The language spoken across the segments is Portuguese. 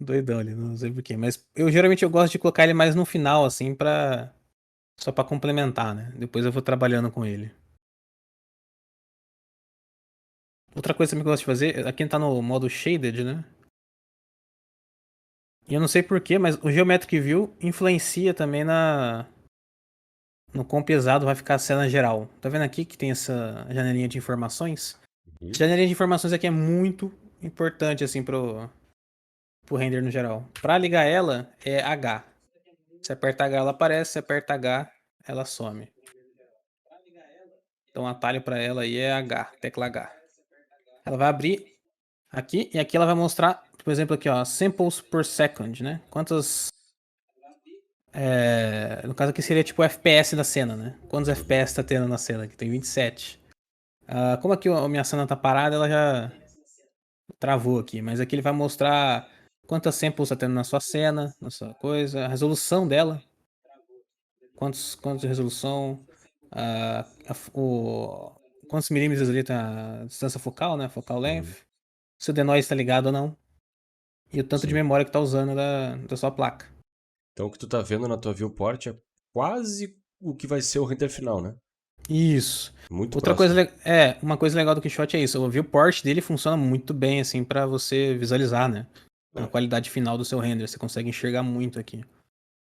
Doidão ali, não sei porquê. Mas eu geralmente eu gosto de colocar ele mais no final, assim, só pra complementar, né? Depois eu vou trabalhando com ele. Outra coisa também que eu gosto de fazer, aqui tá no modo Shaded, né? E eu não sei porquê, mas o Geometric View influencia também no quão pesado vai ficar a cena geral. Tá vendo aqui que tem essa janelinha de informações? Uhum. Essa janelinha de informações aqui é muito importante, assim, pro render no geral. Pra ligar ela, é H. Se aperta H, ela aparece. Se aperta H, ela some. Então o atalho pra ela aí é H, tecla H. Ela vai abrir aqui, e aqui ela vai mostrar, por exemplo, aqui, ó, samples per second, né? Quantas. No caso aqui seria tipo o FPS da cena, né? Quantos Uhum. FPS tá tendo na cena? Aqui tem 27. Como aqui a minha cena tá parada, ela já travou aqui. Mas aqui ele vai mostrar quantas samples tá tendo na sua cena, na sua coisa, a resolução dela. Quantos de resolução, ah, quantos milímetros ali tá a distância focal, né? Focal Uhum. length. Se o denoise tá ligado ou não. E o tanto de Sim. memória que tá usando da sua placa. Então o que tu tá vendo na tua viewport é quase o que vai ser o render final, né? Isso. Muito Outra coisa, próximo. uma coisa legal do Keyshot é isso. O viewport dele funciona muito bem, assim, pra você visualizar, né? A É. qualidade final do seu render. Você consegue enxergar muito aqui.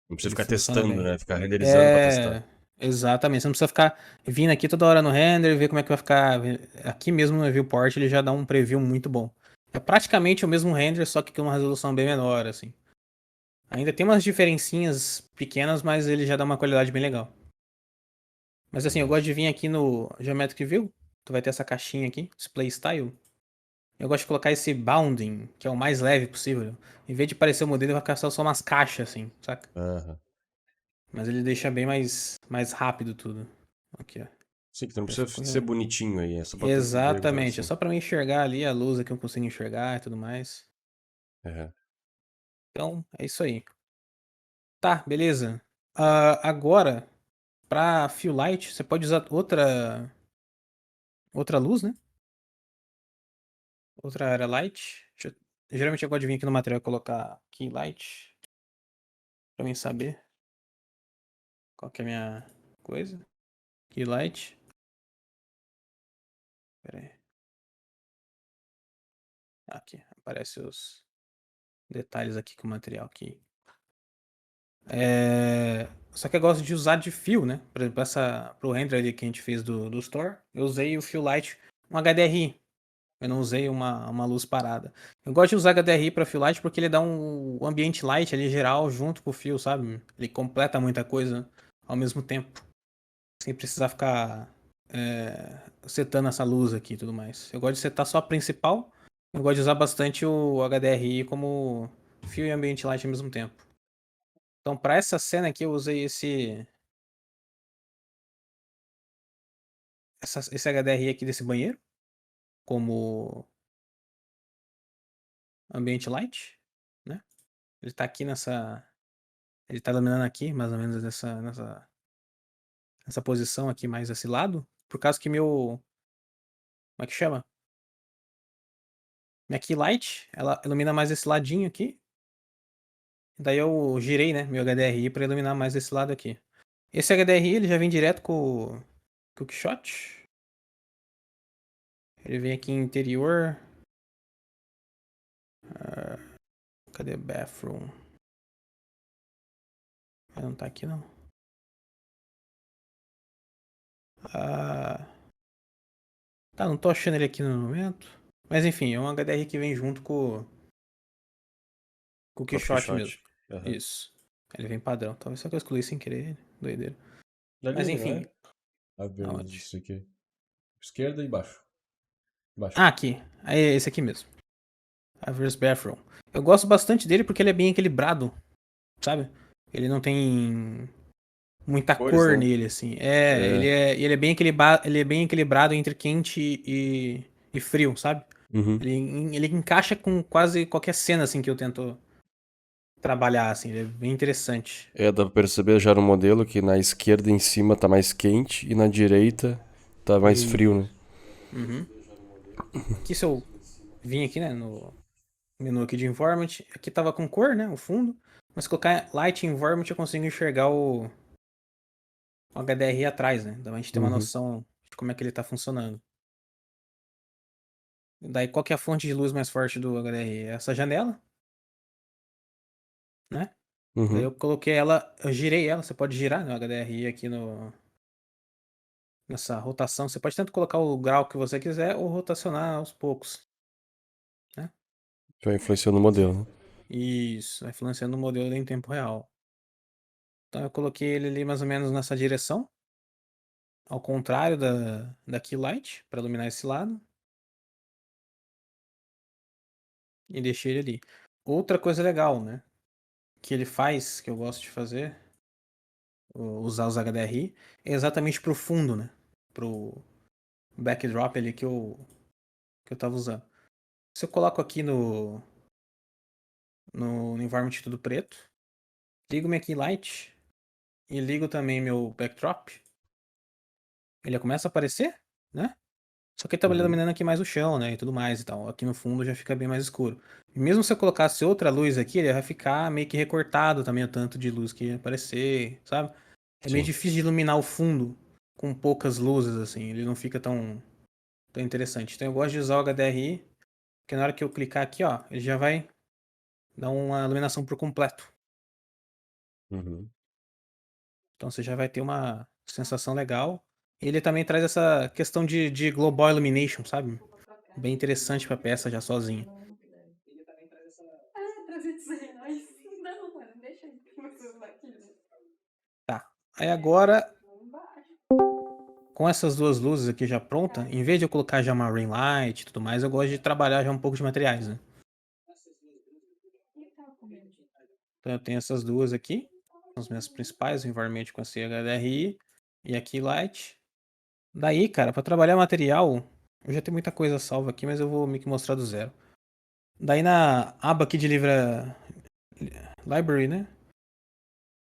Não precisa Ele ficar funciona testando, bem. né? Ficar renderizando pra testar. É, exatamente. Você não precisa ficar vindo aqui toda hora no render, ver como é que vai ficar. Aqui mesmo no viewport ele já dá um preview muito bom. É praticamente o mesmo render, só que com uma resolução bem menor, assim. Ainda tem umas diferencinhas pequenas, mas ele já dá uma qualidade bem legal. Mas assim, eu Uhum. gosto de vir aqui no Geometric View. Tu vai ter essa caixinha aqui, Display Style. Eu gosto de colocar esse bounding, que é o mais leve possível. Em vez de parecer o modelo, vai ficar só umas caixas, assim, saca? Aham. Mas ele deixa bem mais rápido tudo. Aqui, ó. Sim, que tu não Parece precisa uma ser coisa- bonitinho aí, é só pra tu ver mesmo Exatamente, é assim. só pra eu enxergar ali a luz que eu consigo enxergar e tudo mais. Aham. Então, é isso aí. Tá, beleza. Agora, pra fill light, você pode usar outra luz, né? Outra área light. Geralmente eu gosto de vir aqui no material e colocar key light, pra mim saber qual que é a minha coisa. Key light. Pera aí. Aqui, aparece os detalhes aqui com o material aqui. Só que eu gosto de usar de fio, né? Por exemplo, pro render ali que a gente fez do store, eu usei o fio light, um HDRI. Eu não usei uma luz parada. Eu gosto de usar HDRI para fio light porque ele dá um ambiente light ali geral junto com o fio, sabe? Ele completa muita coisa ao mesmo tempo, sem precisar ficar setando essa luz aqui e tudo mais. Eu gosto de setar só a principal. Eu gosto de usar bastante o HDRI como fio e ambiente light ao mesmo tempo. Então, para essa cena aqui, eu usei esse HDRI aqui desse banheiro como ambiente light, né? Ele tá aqui ele tá iluminando aqui, mais ou menos nessa posição aqui, mais esse lado, por causa que como é que chama? Minha key light, ela ilumina mais esse ladinho aqui, daí eu girei, né, meu HDRI para iluminar mais esse lado aqui. Esse HDRI, ele já vem direto com o Quickshot. Ele vem aqui em interior. Cadê bathroom? Ele não tá aqui não. Ah, tá, não tô achando ele aqui no momento. Mas enfim, é um HDR que vem junto com o Próprio Keyshot Quixote. mesmo. Aham. Isso. Ele vem padrão. Talvez só que eu excluí sem querer. Doideira. Ali Mas ele, não enfim, é? A ver, aonde? isso aqui. Esquerda e baixo. Baixo. Ah, aqui. Aí é esse aqui mesmo. Averse Bathroom. Eu gosto bastante dele porque ele é bem equilibrado, sabe? Ele não tem muita Cores, cor né? nele, assim. É. Ele é bem equilibrado entre quente e frio, sabe? Uhum. Ele encaixa com quase qualquer cena, assim, que eu tento trabalhar, assim. Ele é bem interessante. É, dá pra perceber já no modelo que na esquerda em cima tá mais quente e na direita tá mais frio, E... né? Uhum. Aqui se eu vim aqui, né, no menu aqui de environment. Aqui tava com cor, né? O fundo. Mas se colocar light environment eu consigo enxergar o HDRI atrás, né? Então a gente tem uma Uhum. noção de como é que ele tá funcionando. Daí qual que é a fonte de luz mais forte do HDRI? É essa janela, né? Daí Uhum. eu coloquei ela, eu girei ela, você pode girar, né, o HDRI aqui nessa rotação. Você pode tanto colocar o grau que você quiser ou rotacionar aos poucos, né? Vai influenciando o modelo, né? Isso, vai influenciando o modelo em tempo real. Então eu coloquei ele ali mais ou menos nessa direção, ao contrário da key light, para iluminar esse lado, e deixei ele ali. Outra coisa legal, né, que ele faz, que eu gosto de fazer, usar os HDRI, é exatamente pro fundo, né, pro backdrop ali que eu tava usando. Se eu coloco aqui no environment tudo preto, ligo minha key light e ligo também meu backdrop, ele já começa a aparecer, né? Só que ele tá Uhum. iluminando aqui mais o chão, né? E tudo mais e tal. Aqui no fundo já fica bem mais escuro. E mesmo se eu colocasse outra luz aqui, ele vai ficar meio que recortado também o tanto de luz que ia aparecer, sabe? É meio Sim. difícil de iluminar o fundo com poucas luzes, assim. Ele não fica tão interessante. Então eu gosto de usar o HDRI, porque na hora que eu clicar aqui, ó, ele já vai dar uma iluminação por completo. Uhum. Então você já vai ter uma sensação legal. E ele também traz essa questão de global illumination, sabe? Bem interessante pra peça já sozinha. Ah, R$ 300. Não, mano, deixa aí que meu celular aqui, né? Tá. Aí agora, Embaixo. com essas duas luzes aqui já pronta, em vez de eu colocar já uma ring light e tudo mais, eu gosto de trabalhar já um pouco de materiais, né? E tava comendo. Então eu tenho essas duas aqui, são as minhas principais, o environment com esse HDRI e aqui light. Daí, cara, para trabalhar material, eu já tenho muita coisa salva aqui, mas eu vou meio que mostrar do zero. Daí na aba aqui de library, né?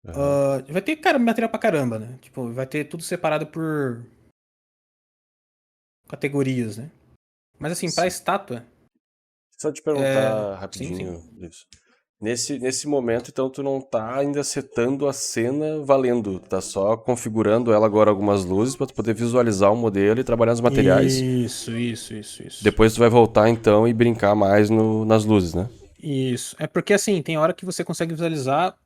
Aham. Vai ter, cara, material pra caramba, né? Tipo, vai ter tudo separado por categorias, né? Mas assim, pra Sim. estátua, Só te perguntar sim, sim. rapidinho isso. Nesse momento, então, tu não tá ainda setando a cena valendo, tá só configurando ela agora algumas luzes para tu poder visualizar o modelo e trabalhar nos materiais. Isso. Depois tu vai voltar então e brincar mais nas luzes, né? Isso. É porque assim, tem hora que você consegue visualizar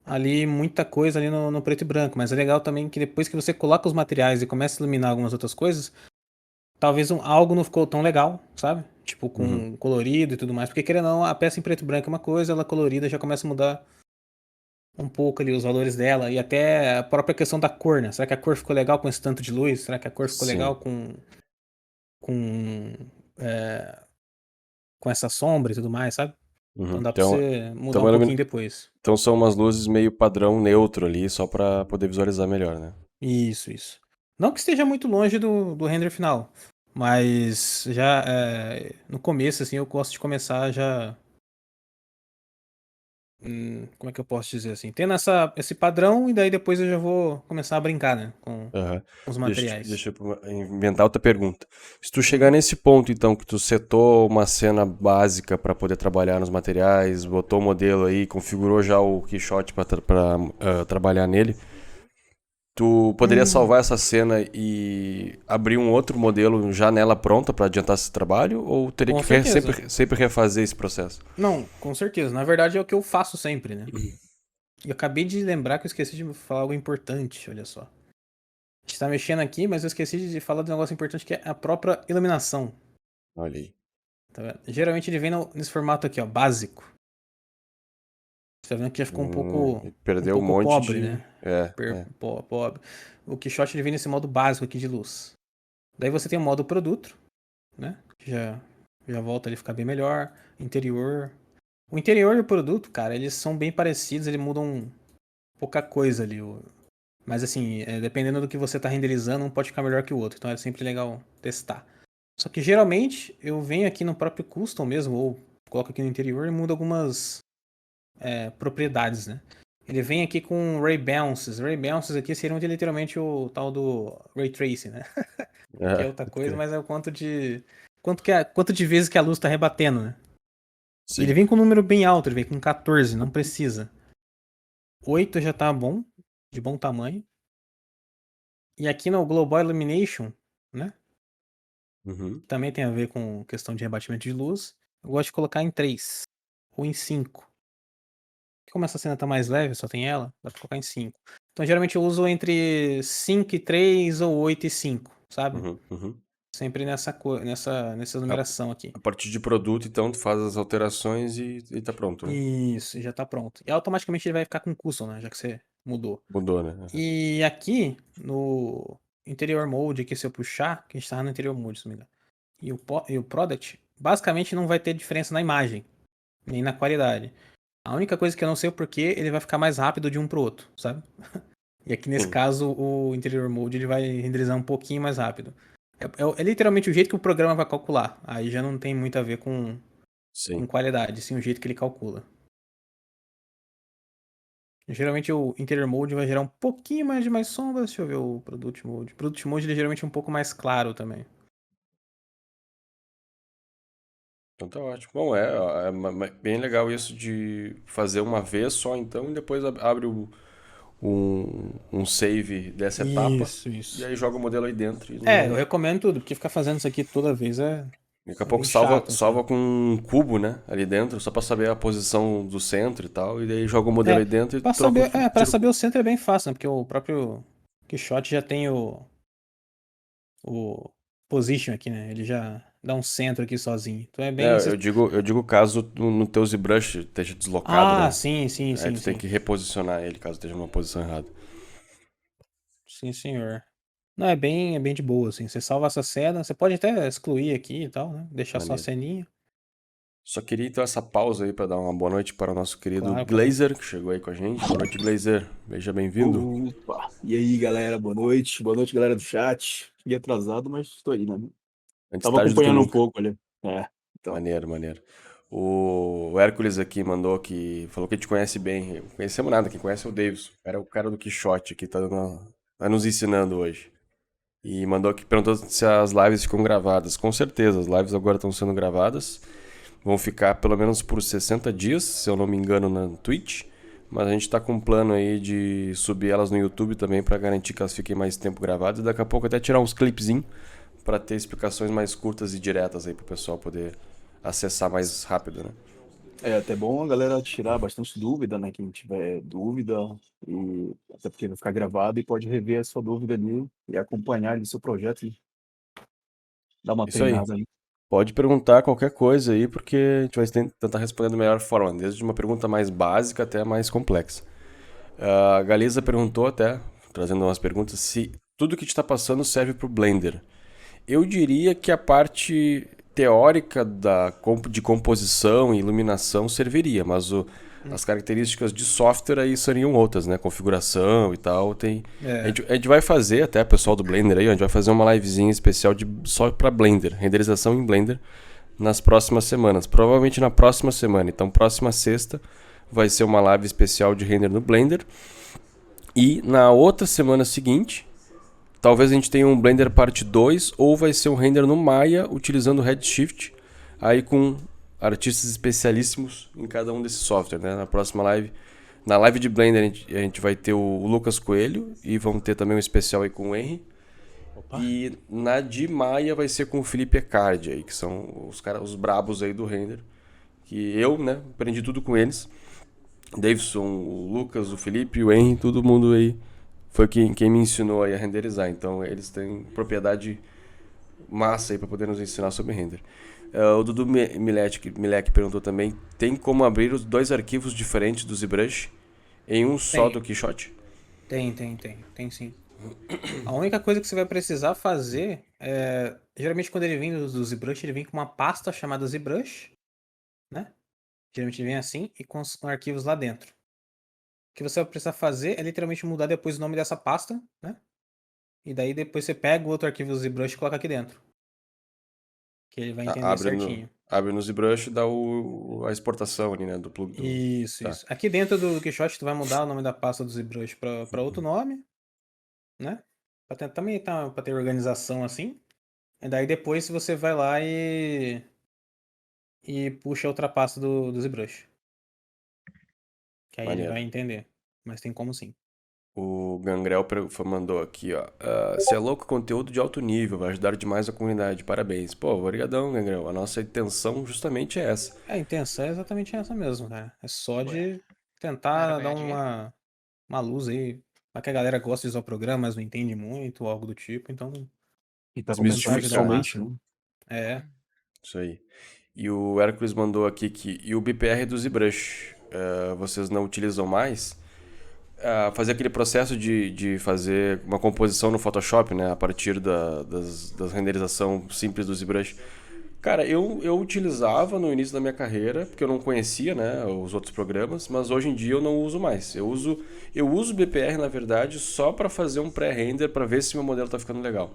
ali muita coisa ali no preto e branco, mas é legal também que depois que você coloca os materiais e começa a iluminar algumas outras coisas, talvez algo não ficou tão legal, sabe? Tipo, Uhum. com colorido e tudo mais. Porque querendo ou não, a peça em preto e branco é uma coisa, ela colorida já começa a mudar um pouco ali os valores dela e até a própria questão da cor, né? Será que a cor ficou legal com esse tanto de luz? Será que a cor ficou Sim. legal com, é, com essa sombra e tudo mais, sabe? Uhum. Então dá pra você mudar Então, um pouquinho depois. então são umas luzes meio padrão neutro ali, só para poder visualizar melhor, né? Isso. Não que esteja muito longe do render final, mas já no começo, assim, eu gosto de começar já. Como é que eu posso dizer assim? Tendo esse padrão, e daí depois eu já vou começar a brincar, né? Com Aham. os Deixa, materiais. deixa eu inventar outra pergunta. Se tu chegar Uhum. nesse ponto, então, que tu setou uma cena básica para poder trabalhar nos materiais, botou o modelo aí, configurou já o Keyshot para trabalhar nele, tu poderia Hum, salvar essa cena e abrir um outro modelo já nela pronta para adiantar esse trabalho? Ou teria com que certeza. sempre refazer esse processo? Não, com certeza. Na verdade é o que eu faço sempre, né? E eu acabei de lembrar que eu esqueci de falar algo importante, olha só. A gente tá mexendo aqui, mas eu esqueci de falar de um negócio importante que é a própria iluminação. Olha aí. Tá vendo? Geralmente ele vem nesse formato aqui, ó, básico. Você tá vendo que já ficou um Perdeu um pouco monte pobre, de. né? É. Pobre. O Quixote ele vem nesse modo básico aqui de luz. Daí você tem o modo produto, né? Que já volta ali a ficar bem melhor. Interior. O interior e o produto, cara, eles são bem parecidos, eles mudam pouca coisa ali. Mas assim, dependendo do que você tá renderizando, um pode ficar melhor que o outro. Então é sempre legal testar. Só que geralmente eu venho aqui no próprio custom mesmo, ou coloco aqui no interior e mudo algumas propriedades, né? Ele vem aqui com Ray Bounces. Ray Bounces aqui seriam literalmente o tal do Ray Tracing, né? Que é É, outra pode coisa, crer. mas é o quanto de vezes que a luz tá rebatendo, né? E ele Sim. vem com um número bem alto, ele vem com 14, não precisa. 8 já tá bom, de bom tamanho. E aqui no Global Illumination, né? Uhum. Também tem a ver com questão de rebatimento de luz. Eu gosto de colocar em 3 ou em 5. Como essa cena tá mais leve, só tem ela, dá pra colocar em 5. Então geralmente eu uso entre 5 e 3 ou 8 e 5, sabe? Uhum. Uhum. Sempre nessa A, numeração aqui. a partir de produto, então, tu faz as alterações e tá pronto, né? Isso, já tá pronto. E automaticamente ele vai ficar com custom, né? Já que você mudou. Mudou, né? E aqui no Interior Mode, aqui se eu puxar, que a gente tava no Interior Mode, se não me engano, e o Product, basicamente não vai ter diferença na imagem, nem na qualidade. A única coisa que eu não sei é o porquê ele vai ficar mais rápido de um pro outro, sabe? E aqui nesse Sim, caso o Interior Mode ele vai renderizar um pouquinho mais rápido. É literalmente o jeito que o programa vai calcular. Aí já não tem muito a ver com sim. qualidade, sim o jeito que ele calcula. Geralmente o Interior Mode vai gerar um pouquinho mais de mais sombras. Deixa eu ver o Product Mode. O Product Mode ele é geralmente um pouco mais claro também. Então tá ótimo. Bom, bem legal isso de fazer uma vez só, então, e depois abre um save dessa etapa Isso, e isso. aí joga o modelo aí dentro. E É, eu não... recomendo tudo, porque ficar fazendo isso aqui toda vez Daqui a é bem pouco salva, chato, assim. salva com um cubo, né? Ali dentro, só pra saber a posição do centro e tal. E daí joga o modelo É, aí dentro e pra troca, saber, pra tira o saber cubo. o centro é bem fácil, né? Porque o próprio Quixote já tem o position aqui, né? Ele já dá um centro aqui sozinho. Então é bem. É, eu digo caso no teu ZBrush esteja deslocado, Ah, né? sim, sim, Aí sim, tu tem sim. que reposicionar ele caso esteja numa posição errada. Sim, senhor. Não, é bem de boa, assim. Você salva essa cena, você pode até excluir aqui e tal, né? Deixar só a Maneiro. ceninha. Só queria então essa pausa aí para dar uma boa noite para o nosso querido Claro, claro. Glazer, que chegou aí com a gente. Boa noite, Glazer. Seja bem-vindo. Opa! E aí, galera, boa noite. Boa noite, galera do chat. Cheguei atrasado, mas estou aí, né? Antes Tava tarde do que acompanhando um nunca. pouco ali. Então. Maneiro, maneiro. O Hércules aqui mandou que falou que te conhece bem. Eu não conhecemos nada, quem conhece é o Davis. O cara do Quixote que tá nos ensinando hoje. E mandou que perguntou se as lives ficam gravadas. Com certeza, as lives agora estão sendo gravadas. Vão ficar pelo menos por 60 dias, se eu não me engano, na Twitch. Mas a gente está com um plano aí de subir elas no YouTube também para garantir que elas fiquem mais tempo gravadas. E daqui a pouco até tirar uns clipezinhos para ter explicações mais curtas e diretas aí para o pessoal poder acessar mais rápido, né? É até bom a galera tirar bastante dúvida, né? Quem tiver dúvida, e até porque vai ficar gravado e pode rever a sua dúvida ali e acompanhar ali seu projeto e dar uma Isso aí. treinada ali. Pode perguntar qualquer coisa aí, porque a gente vai tentar responder da melhor forma, desde uma pergunta mais básica até a mais complexa. A Galiza perguntou até, trazendo umas perguntas, se tudo que a gente está passando serve para o Blender. Eu diria que a parte teórica de composição e iluminação serviria, mas as características de software aí seriam outras, né? Configuração e tal. A É. gente, a gente vai fazer, até o pessoal do Blender aí, a gente vai fazer uma livezinha especial só para Blender, renderização em Blender, nas próximas semanas. Provavelmente na próxima semana. Então, próxima sexta vai ser uma live especial de render no Blender. E na outra semana seguinte, talvez a gente tenha um Blender Parte 2 ou vai ser um render no Maya utilizando o Redshift, aí com artistas especialíssimos em cada um desses softwares, né? Na próxima live, na live de Blender a gente vai ter o Lucas Coelho e vamos ter também um especial aí com o Henry. Opa. E na de Maya vai ser com o Felipe Ecardi aí, que são os caras, os brabos aí do render, que eu, né, aprendi tudo com eles. Davidson, o Lucas, o Felipe, o Henry, todo mundo aí foi quem me ensinou aí a renderizar. Então eles têm propriedade massa aí para poder nos ensinar sobre render. O Dudu Milek perguntou também: tem como abrir os dois arquivos diferentes do ZBrush em um só Tem, do Quixote? tem sim. A única coisa que você vai precisar fazer é. Geralmente, quando ele vem do ZBrush, ele vem com uma pasta chamada ZBrush, né? Geralmente ele vem assim e com arquivos lá dentro. O que você vai precisar fazer é literalmente mudar depois o nome dessa pasta, né? E daí depois você pega o outro arquivo do ZBrush e coloca aqui dentro. Que ele vai entender Abre no, certinho. abre no ZBrush e dá a exportação ali, né? Do plug do. Isso, Tá. isso. Aqui dentro do Quixote, tu vai mudar o nome da pasta do ZBrush pra outro nome, né? Também tá, pra ter organização assim. E daí depois você vai lá e puxa a outra pasta do ZBrush. Que aí ele Maneiro. vai entender. Mas tem como sim. O Gangrel mandou aqui, ó. Você é louco, conteúdo de alto nível, vai ajudar demais a comunidade. Parabéns. Pô, obrigadão, Gangrel. A nossa intenção justamente é essa. A intenção é exatamente essa mesmo, cara. É só Ué, de não tentar era dar ganhar dinheiro? uma luz aí. Pra que a galera gosta de usar o programa, mas não entende muito, ou algo do tipo. Então, E tava tentar mexendo ajudar a Desmistificar. visualmente, massa. né? É. Isso aí. E o Hércules mandou aqui que. E o BPR do ZBrush, vocês não utilizam mais? Fazer aquele processo de fazer uma composição no Photoshop, né? A partir das renderização simples do ZBrush. Cara, eu utilizava no início da minha carreira, porque eu não conhecia, né, os outros programas, mas hoje em dia eu não uso mais. Eu uso o BPR, na verdade, só para fazer um pré-render para ver se meu modelo tá ficando legal.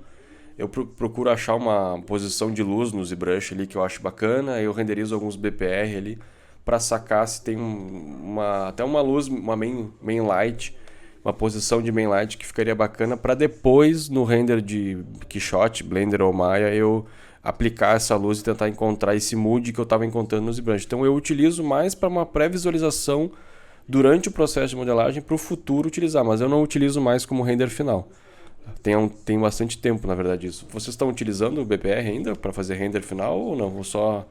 Eu procuro achar uma posição de luz no ZBrush ali que eu acho bacana, aí eu renderizo alguns BPR ali para sacar se tem até uma luz, uma main light, uma posição de main light que ficaria bacana para depois no render de Keyshot, Blender ou Maya eu aplicar essa luz e tentar encontrar esse mood que eu estava encontrando no ZBrush. Então eu utilizo mais para uma pré-visualização durante o processo de modelagem para o futuro utilizar, mas eu não utilizo mais como render final. Tem bastante tempo, na verdade, isso. Vocês estão utilizando o BPR ainda para fazer render final ou não? Ou só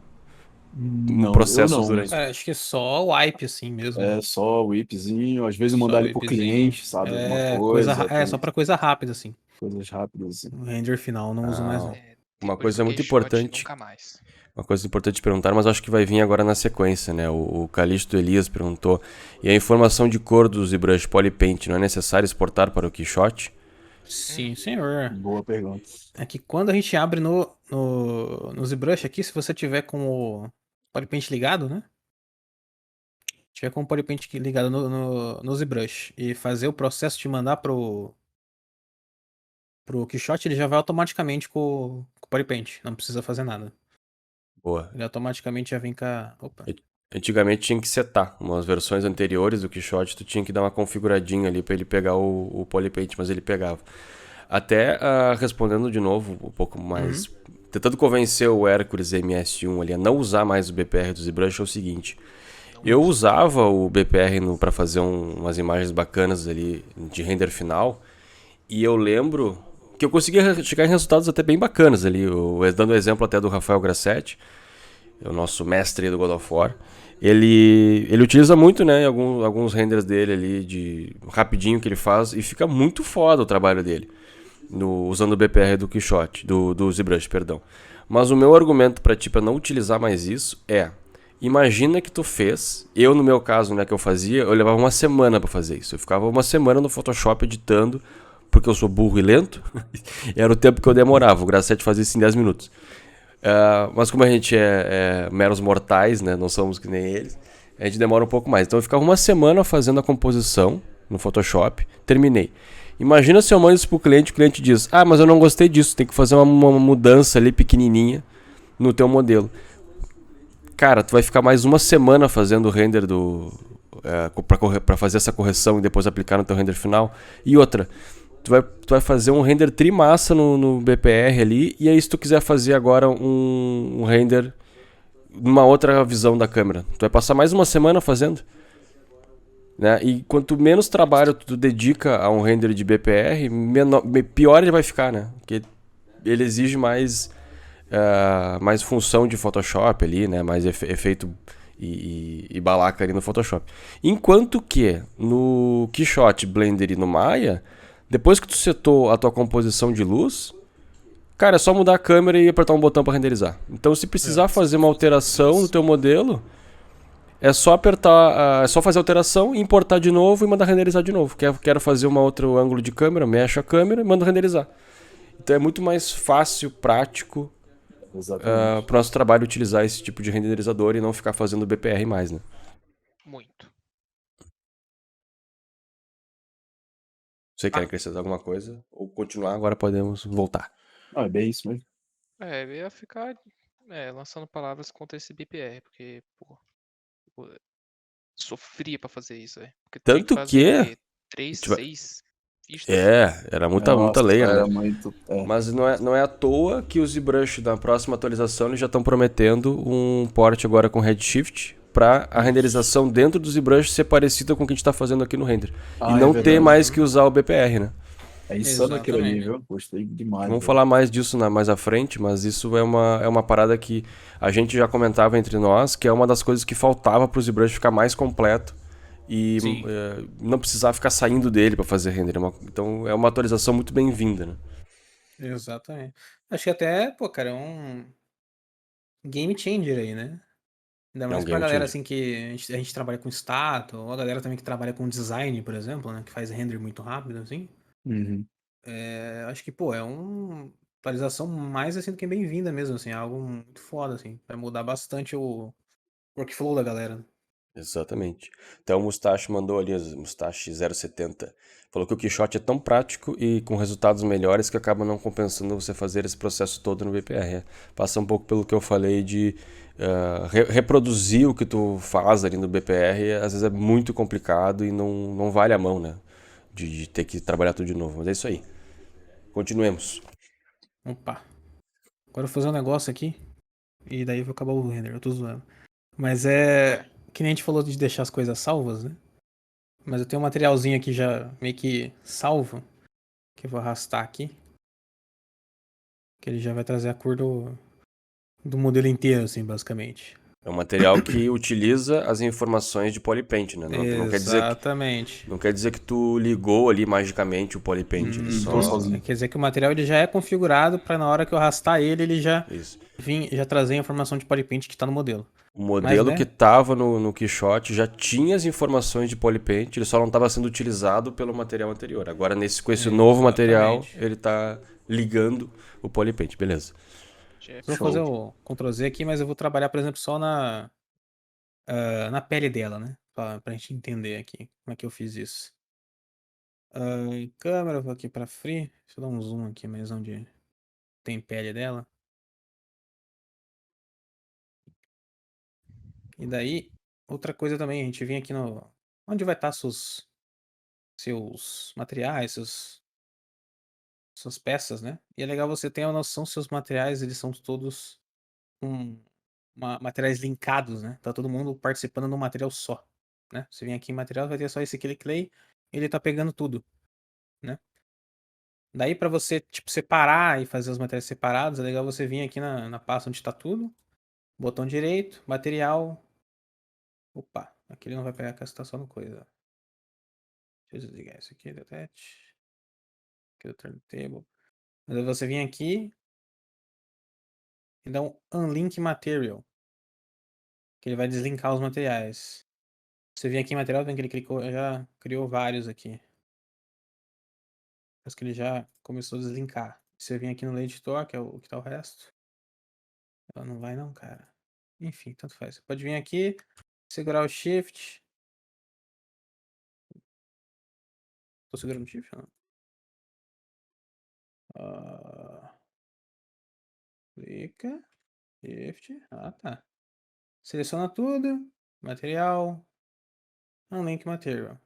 um Não, eu processo não. durante? Cara, acho que é só o wipe assim mesmo. É só o whipzinho, às vezes Só mandar o ele pro wipezinho. cliente, sabe? Alguma É, coisa, só tem pra coisa rápida, assim. coisas rápidas assim. O render final não uso mais, Ah, não. É, uma depois do coisa muito Keyshot, importante. nunca mais. Uma coisa importante de perguntar, mas acho que vai vir agora na sequência, né? O Calixto Elias perguntou: e a informação de cor do ZBrush Polypaint não é necessário exportar para o Keyshot? Sim, senhor. Boa pergunta. É que quando a gente abre no ZBrush aqui, se você tiver com o Polypaint ligado, né? Tiver com o Polypaint ligado no ZBrush e fazer o processo de mandar pro Keyshot, ele já vai automaticamente com o Polypaint. Não precisa fazer nada. Boa. Ele automaticamente já vem com a... Opa. Antigamente tinha que setar. Umas versões anteriores do Keyshot, tu tinha que dar uma configuradinha ali para ele pegar o Polypaint, mas ele pegava. Até respondendo de novo um pouco mais, tentando convencer o Hércules MS1 ali a não usar mais o BPR do ZBrush é o seguinte: eu usava o BPR para fazer umas imagens bacanas ali de render final, e eu lembro que eu conseguia chegar em resultados até bem bacanas ali, dando o exemplo até do Rafael Grassetti, o nosso mestre do God of War. Ele utiliza muito, né, alguns renders dele ali, de rapidinho que ele faz, e fica muito foda o trabalho dele, usando o BPR do Keyshot, do ZBrush, perdão. Mas o meu argumento para ti, para não utilizar mais isso, imagina que tu fez, eu no meu caso, né, que eu fazia, eu levava uma semana para fazer isso. Eu ficava uma semana no Photoshop editando, porque eu sou burro e lento, era o tempo que eu demorava. O Grassetti fazia isso em 10 minutos. Mas como a gente é meros mortais, né, não somos que nem eles, a gente demora um pouco mais. Então eu ficava uma semana fazendo a composição no Photoshop, terminei. Imagina se eu mando isso pro cliente, o cliente diz: mas eu não gostei disso, tem que fazer uma mudança ali pequenininha no teu modelo. Cara, tu vai ficar mais uma semana fazendo o render para fazer essa correção e depois aplicar no teu render final. E outra, tu vai fazer um render trimassa no BPR ali, e aí se tu quiser fazer agora um render numa outra visão da câmera, tu vai passar mais uma semana fazendo. Né? E quanto menos trabalho tu dedica a um render de BPR, pior ele vai ficar, né? Porque ele exige mais função de Photoshop ali, né? Mais efeito e balaca ali no Photoshop. Enquanto que no Keyshot, Blender e no Maya, depois que tu setou a tua composição de luz, cara, é só mudar a câmera e apertar um botão para renderizar. Então, se precisar fazer uma alteração no teu modelo, é só apertar, é só fazer a alteração, importar de novo e mandar renderizar de novo. Quero fazer um outro ângulo de câmera, mexe a câmera e manda renderizar. Então é muito mais fácil, prático para o nosso trabalho utilizar esse tipo de renderizador e não ficar fazendo BPR mais, né? Muito. Você quer acrescentar alguma coisa? Ou continuar? Agora podemos voltar. É bem isso mesmo. Eu ia ficar lançando palavras contra esse BPR, porque, pô, sofria pra fazer isso, velho. Porque tu tem Tanto que fazer o que... quê? 3, Tipo, 6 vistas. Era muita Nossa, layer, né? era muito. Mas não é à toa que o ZBrush da próxima atualização eles já estão prometendo um port agora com Redshift para a renderização dentro do ZBrush ser parecida com o que a gente está fazendo aqui no render. E É não ter verdade. mais que usar o BPR, né? É insano aquilo ali, Exatamente. viu? Gostei demais. Vamos velho. falar mais disso mais à frente, mas isso é uma parada que a gente já comentava entre nós, que é uma das coisas que faltava para o ZBrush ficar mais completo e Sim. não precisar ficar saindo dele para fazer render. Então é uma atualização muito bem-vinda, né? Exatamente. Acho que até, pô, cara, é um game changer aí, né? Ainda É um mais pra game galera changer. assim que a gente trabalha com status, ou a galera também que trabalha com design, por exemplo, né? Que faz render muito rápido, assim. Uhum. Acho que, pô, é uma atualização mais assim do que bem-vinda mesmo, assim, é algo muito foda, assim. Vai mudar bastante o workflow da galera. Exatamente. Então o Mustache mandou ali, o Mustache 070. Falou que o Quixote é tão prático e com resultados melhores que acaba não compensando você fazer esse processo todo no BPR. Passa um pouco pelo que eu falei de reproduzir o que tu faz ali no BPR, às vezes é muito complicado e não vale a mão, né? De ter que trabalhar tudo de novo. Mas é isso aí. Continuemos. Opa. Agora eu vou fazer um negócio aqui, e daí eu vou acabar o render, eu tô zoando. Mas é. Que nem a gente falou de deixar as coisas salvas, né? Mas eu tenho um materialzinho aqui já meio que salvo, que eu vou arrastar aqui. Que ele já vai trazer a cor do modelo inteiro, assim, basicamente. É um material que utiliza as informações de Polypaint, né? Não quer dizer que, Exatamente. não quer dizer que tu ligou ali magicamente o Polypaint. Ele Tô só. sozinho. Quer dizer que o material ele já é configurado para na hora que eu arrastar ele, ele já Isso. já trazer a informação de polypaint que tá no modelo. O Mas, modelo que né? estava no Quixote já tinha as informações de Polypaint, ele só não estava sendo utilizado pelo material anterior. Agora, com esse novo material, Exatamente. ele está ligando o Polypaint, beleza. Jeff. Eu vou fazer Show. o Ctrl Z aqui, mas eu vou trabalhar, por exemplo, só na pele dela, né? Pra gente entender aqui como é que eu fiz isso. Em câmera, eu vou aqui pra free. Deixa eu dar um zoom aqui, mais onde tem pele dela. E daí, outra coisa também, a gente vem aqui no. Onde vai estar seus materiais, suas peças, né? E é legal você ter a noção se seus materiais eles são todos com materiais linkados, né? Tá todo mundo participando de um material só, né? Você vem aqui em material, vai ter só esse aquele clay, ele tá pegando tudo, né? Daí para você, tipo, separar e fazer os materiais separados, é legal você vir aqui na pasta onde tá tudo, botão direito, material. Opa, aqui ele não vai pegar que está só no coisa. Deixa eu desligar isso aqui, detach. Aqui do turntable. Mas aí você vem aqui e dá um unlink material, que ele vai deslinkar os materiais. Você vem aqui em material, vem que ele clicou, já criou vários aqui. Parece que ele já começou a deslinkar. Você vem aqui no editor, que é o que tá o resto. Ela não vai não, cara. Enfim, tanto faz. Você pode vir aqui, segurar o shift. Tô segurando o shift, não? Clica, shift. Ah, tá. Seleciona tudo. Material. Unlink material.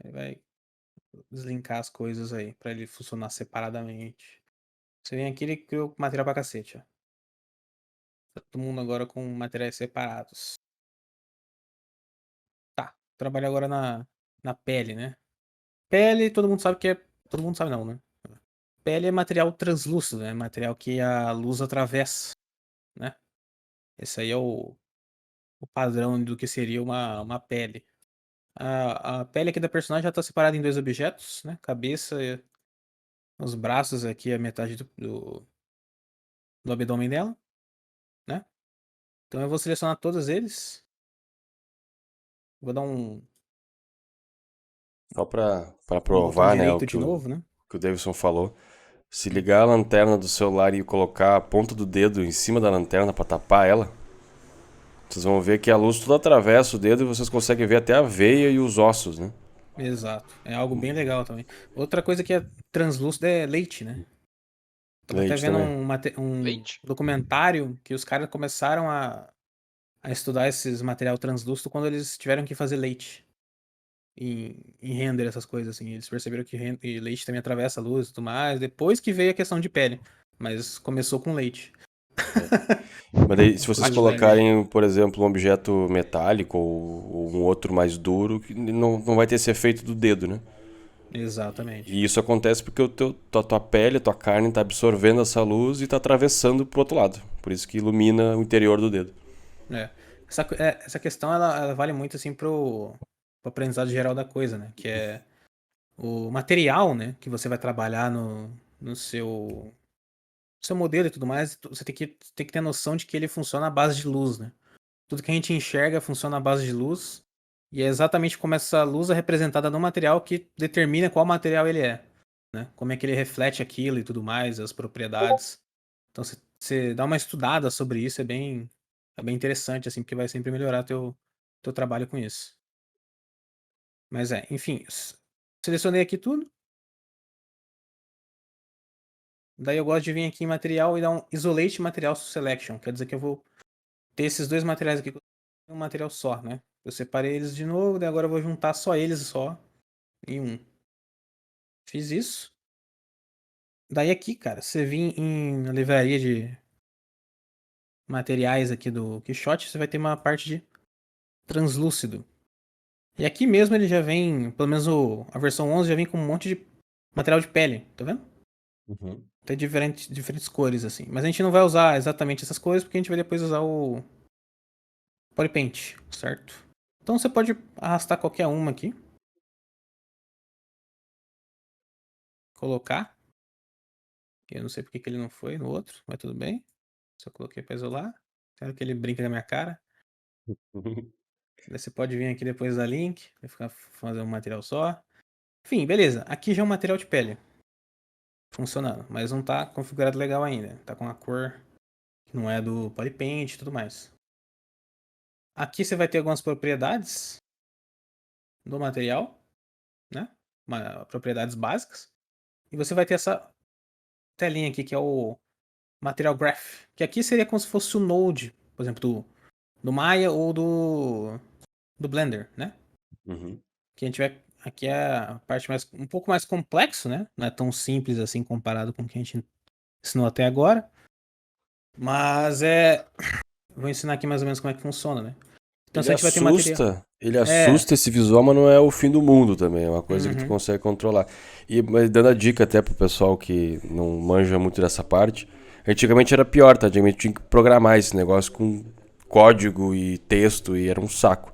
Ele vai deslinkar as coisas aí, pra ele funcionar separadamente. Você vem aqui, ele criou material pra cacete, ó. Tá todo mundo agora com materiais separados. Tá, trabalho agora na pele, né? Pele, todo mundo sabe que é. Todo mundo sabe não, né? Pele é material translúcido, né? Material que a luz atravessa, né? Esse aí é o padrão do que seria uma pele. A pele aqui da personagem já está separada em dois objetos, né? Cabeça e os braços aqui, a metade do abdômen dela, né? Então eu vou selecionar todos eles. Vou dar um Só para botão provar, né, o direito que de o, novo, né? que o Davidson falou. Se ligar a lanterna do celular e colocar a ponta do dedo em cima da lanterna para tapar ela, vocês vão ver que a luz toda atravessa o dedo e vocês conseguem ver até a veia e os ossos, né? Exato. É algo bem legal também. Outra coisa que é translúcida é leite, né? Tava até Leite vendo também. um Leite? documentário que os caras começaram a estudar esses material translúcido quando eles tiveram que fazer leite. em render essas coisas, assim. Eles perceberam que e leite também atravessa a luz e tudo mais, depois que veio a questão de pele. Mas começou com leite. Mas daí, se vocês Hot colocarem, por exemplo, um objeto metálico ou um outro mais duro, que não vai ter esse efeito do dedo, né? Exatamente. E isso acontece porque tua pele, tua carne está absorvendo essa luz e está atravessando pro outro lado. Por isso que ilumina o interior do dedo. É. Essa questão, ela vale muito, assim, pro aprendizado geral da coisa, né? Que é o material, né? Que você vai trabalhar no seu modelo e tudo mais. Você tem que ter noção de que ele funciona à base de luz, né? Tudo que a gente enxerga funciona à base de luz. E é exatamente como essa luz é representada no material que determina qual material ele é, né? Como é que ele reflete aquilo e tudo mais, as propriedades. Então, você dá uma estudada sobre isso, é bem interessante, assim, porque vai sempre melhorar teu trabalho com isso. Mas enfim, selecionei aqui tudo. Daí eu gosto de vir aqui em material e dar um Isolate Material Selection. Quer dizer que eu vou ter esses dois materiais aqui em um material só, né? Eu separei eles de novo, daí agora eu vou juntar só eles só em um. Fiz isso. Daí aqui, cara, você vir na livraria de materiais aqui do Quixote, você vai ter uma parte de translúcido. E aqui mesmo ele já vem, pelo menos a versão 11 já vem com um monte de material de pele, tá vendo? Uhum. Tem diferentes cores, assim. Mas a gente não vai usar exatamente essas cores, porque a gente vai depois usar o Polypaint, certo? Então você pode arrastar qualquer uma aqui. Colocar. Eu não sei porque que ele não foi no outro, mas tudo bem. Só coloquei pra isolar. Quero que ele brinque na minha cara. Daí você pode vir aqui depois da link, vai ficar fazer um material só. Enfim, beleza. Aqui já é um material de pele. Funcionando, mas não tá configurado legal ainda. Tá com a cor que não é do Polypaint e tudo mais. Aqui você vai ter algumas propriedades do material, né? Propriedades básicas. E você vai ter essa telinha aqui que é o Material Graph. Que aqui seria como se fosse o Node, por exemplo, do Maya ou do Blender, né? Uhum. Que a gente vai. Aqui é a parte um pouco mais complexo, né? Não é tão simples assim comparado com o que a gente ensinou até agora. Mas vou ensinar aqui mais ou menos como é que funciona, né? Então se a gente vai ter material. Ele assusta esse visual, mas não é o fim do mundo também. É uma coisa que tu Uhum. consegue controlar. Mas dando a dica até pro pessoal que não manja muito dessa parte, antigamente era pior, tá? Antigamente tinha que programar esse negócio com código e texto e era um saco.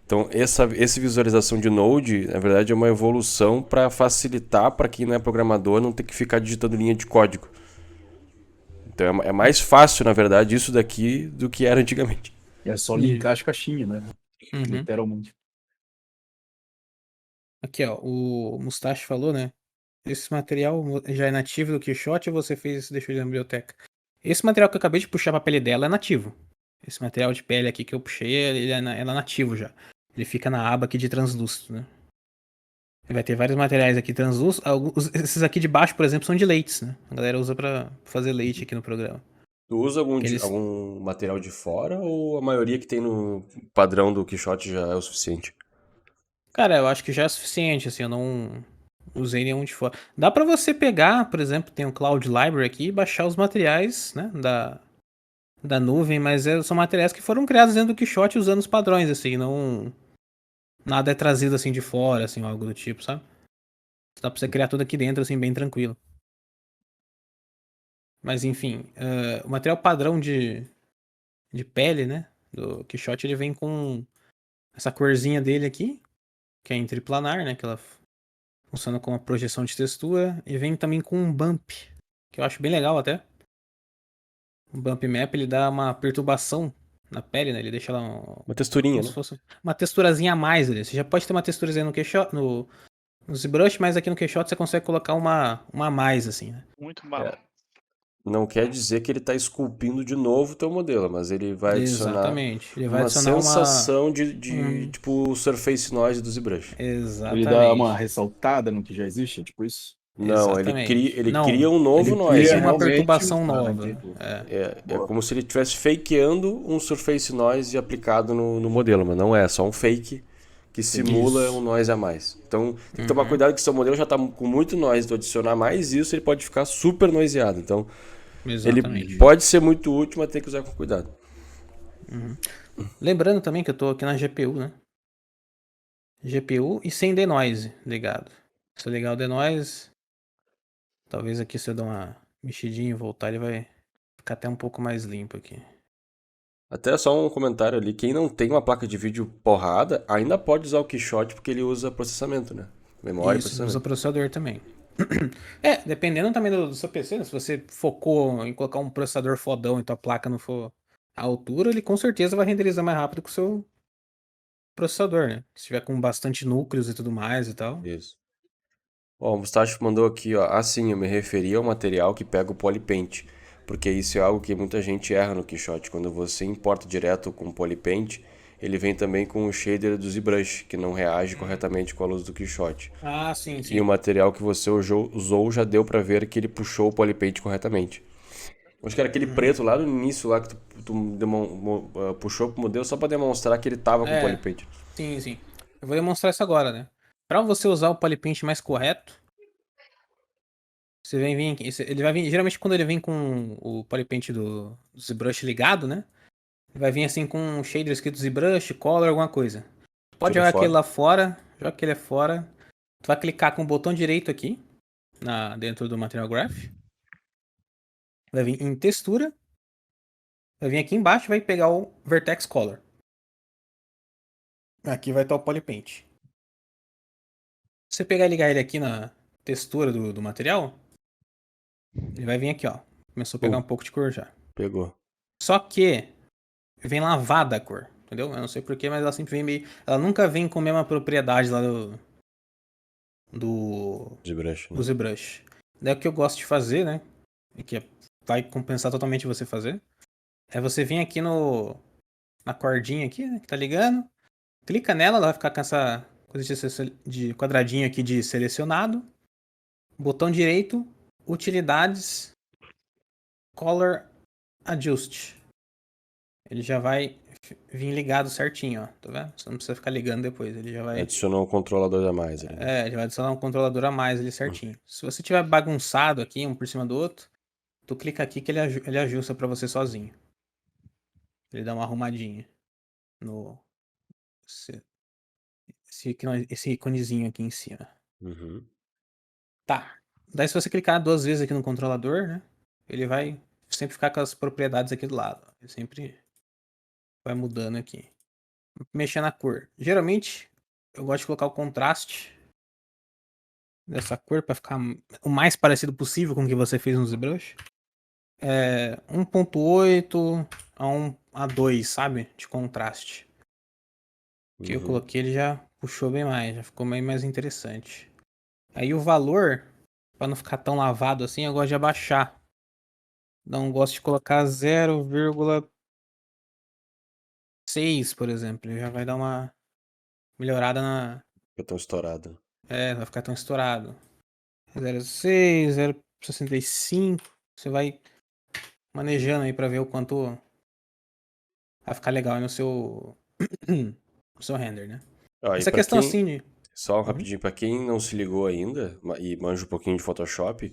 Então, essa visualização de Node, na verdade, é uma evolução para facilitar para quem não é programador não ter que ficar digitando linha de código. Então, é mais fácil, na verdade, isso daqui do que era antigamente. E é só linkar as caixinhas, né? Uhum. Literalmente. Aqui, ó, o Mustache falou, né? Esse material já é nativo do Quixote ou você deixou ele na biblioteca? Esse material que eu acabei de puxar pra pele dela é nativo. Esse material de pele aqui que eu puxei, ele é nativo já. Ele fica na aba aqui de translúcido, né? Ele vai ter vários materiais aqui translúcidos. Esses aqui de baixo, por exemplo, são de leites, né? A galera usa pra fazer leite aqui no programa. Tu usa Eles... algum material de fora ou a maioria que tem no padrão do Quixote já é o suficiente? Cara, eu acho que já é suficiente, assim, eu não usei nenhum de fora. Dá pra você pegar, por exemplo, tem um Cloud Library aqui e baixar os materiais, né, da nuvem, mas são materiais que foram criados dentro do Quixote usando os padrões, assim, não... Nada é trazido, assim, de fora, assim, algo do tipo, sabe? Dá pra você criar tudo aqui dentro, assim, bem tranquilo. Mas, enfim, o material padrão de pele, né, do Quixote, ele vem com essa corzinha dele aqui, que é em triplanar, né, que ela funciona com a projeção de textura, e vem também com um bump, que eu acho bem legal até. O bump map, ele dá uma perturbação na pele, né, ele deixa ela Uma texturinha, como né? se fosse uma texturazinha a mais ali. Você já pode ter uma texturazinha no ZBrush, mas aqui no Quixote você consegue colocar uma a mais, assim, né? Muito bala. Não quer dizer que ele está esculpindo de novo o teu modelo, mas ele vai adicionar Exatamente. Ele vai uma adicionar sensação de tipo Surface Noise do ZBrush. Exatamente. Ele dá uma ressaltada no que já existe, tipo isso. Não, Exatamente. ele Não, cria um novo ele noise. Cria cria uma realmente perturbação um- nova. entendi. É como se ele estivesse fakeando um Surface Noise aplicado no modelo, mas não é, só um fake que simula Isso. um noise a mais. Então tem que tomar Uhum. cuidado que seu modelo já está com muito noise, tu adicionar mais isso, ele pode ficar super noiseado. Então ele Exatamente. pode ser muito útil, mas tem que usar com cuidado. Lembrando também que eu tô aqui na GPU, né? GPU e sem denoise ligado. Se eu ligar o denoise, talvez aqui se eu dar uma mexidinha e voltar, ele vai ficar até um pouco mais limpo aqui. Até só um comentário ali, quem não tem uma placa de vídeo porrada, ainda pode usar o Quixote porque ele usa processamento, né? Memória e Isso, ele usa processamento. processador também. É, dependendo também do seu PC, né? Se você focou em colocar um processador fodão e tua placa não for à altura, ele com certeza vai renderizar mais rápido que o seu processador, né? Se tiver com bastante núcleos e tudo mais e tal. Isso. Ó, o Mustache mandou aqui, ó. Ah, sim, eu me referi ao material que pega o polypaint, porque isso é algo que muita gente erra no Quixote. Quando você importa direto com o polypaint, ele vem também com o shader do ZBrush, que não reage corretamente com a luz do Quixote. Ah, sim, E o sim. material que você usou já deu pra ver que ele puxou o polypaint corretamente. Acho que era aquele preto lá no início, lá que tu puxou pro modelo só pra demonstrar que ele tava com É, polypaint. sim, sim. Eu vou demonstrar isso agora, né? Pra você usar o polypaint mais correto, você vem vir aqui. Ele vai vir. Geralmente quando ele vem com o polypaint do ZBrush ligado, né? Ele vai vir assim com um shader escrito ZBrush, color, alguma coisa. Pode Joga jogar aquele fora. lá fora, joga aquele fora. Tu vai clicar com o botão direito aqui, dentro do Material Graph. Vai vir em textura. Vai vir aqui embaixo e vai pegar o Vertex Color. Aqui vai estar o Polypaint. Se você pegar e ligar ele aqui na textura do material, ele vai vir aqui, ó. Começou a pegar um pouco de cor já. Pegou. Só que vem lavada a cor, entendeu? Eu não sei porquê, mas ela sempre vem meio. Ela nunca vem com a mesma propriedade lá do ZBrush, do né? ZBrush. Daí o que eu gosto de fazer, né? E que vai compensar totalmente você fazer. É você vir aqui na cordinha aqui, né? Que tá ligando. Clica nela, ela vai ficar com essa coisa de quadradinho aqui de selecionado. Botão direito, utilidades, color adjust. Ele já vai vir ligado certinho, ó. Tá vendo? Você não precisa ficar ligando depois. Ele já vai. Adicionou um controlador a mais ali, né? Ele vai adicionar um controlador a mais ali certinho. Se você tiver bagunçado aqui, um por cima do outro, tu clica aqui que ele ajusta pra você sozinho. Ele dá uma arrumadinha no. Esse, esse iconezinho aqui em cima. Uhum. Tá. Daí se você clicar 2 vezes aqui no controlador, né? Ele vai sempre ficar com as propriedades aqui do lado. Ele sempre vai mudando aqui. Mexer na cor. Geralmente, eu gosto de colocar o contraste dessa cor para ficar o mais parecido possível com o que você fez no ZBrush. 1.8 a 2, sabe? De contraste. Que eu coloquei, ele já puxou bem mais, já ficou bem mais interessante. Aí o valor, para não ficar tão lavado assim, eu gosto de abaixar. Não gosto de colocar 0,6, por exemplo. Ele já vai dar uma melhorada na. Fica tão estourado. Não vai ficar tão estourado. 0,6, 0,65. Você vai manejando aí pra ver o quanto vai ficar legal aí no seu. no seu render, né? Ó, e Essa pra questão quem, assim de. só rapidinho, pra quem não se ligou ainda e manja um pouquinho de Photoshop,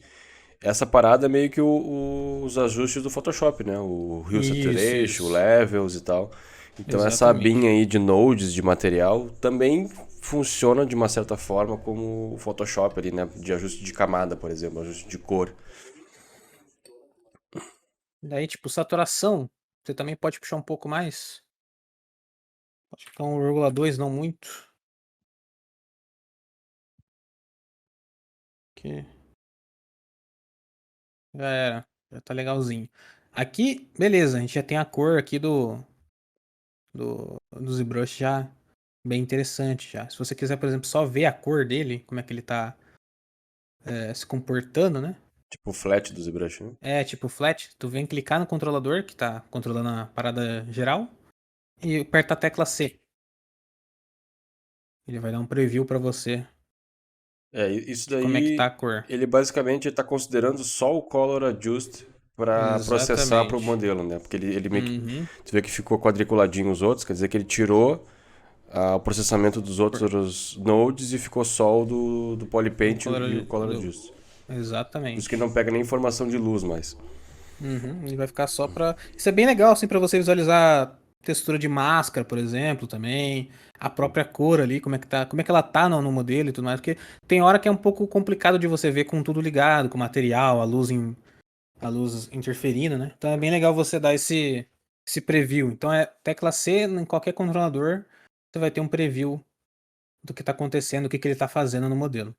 essa parada é meio que os ajustes do Photoshop, né? O Hue Saturation, o Isso. Levels e tal. Então essa Exatamente. abinha aí de nodes de material também funciona de uma certa forma como o Photoshop ali, né? De ajuste de camada, por exemplo, ajuste de cor. Daí, tipo, saturação, você também pode puxar um pouco mais. Acho que é 1,2, não muito. Que já era. Já tá legalzinho. Aqui, beleza, a gente já tem a cor aqui do ZBrush já bem interessante já. Se você quiser, por exemplo, só ver a cor dele, como é que ele tá se comportando, né? Tipo o flat do ZBrush, né? Tipo flat, tu vem clicar no controlador, que tá controlando a parada geral, e aperta a tecla C. Ele vai dar um preview pra você Isso de como é que tá a daí, cor. ele basicamente está considerando só o Color Adjust para processar para o Exatamente. modelo, né? Porque ele meio que, Uhum. tu vê que ficou quadriculadinho os outros, quer dizer que ele tirou o processamento dos outros nodes e ficou só o do O Polypaint Color, e o Color do- Adjust. Por isso que exatamente. não pega nem informação de luz mais. Uhum, ele vai ficar só pra. Isso é bem legal, assim, pra você visualizar textura de máscara, por exemplo, também. A própria cor ali, como é que tá, como é que ela tá no modelo e tudo mais. Porque tem hora que é um pouco complicado de você ver com tudo ligado, com o material, a luz interferindo, né? Então é bem legal você dar esse preview. Então é tecla C em qualquer controlador, você vai ter um preview do que tá acontecendo, o que ele tá fazendo no modelo.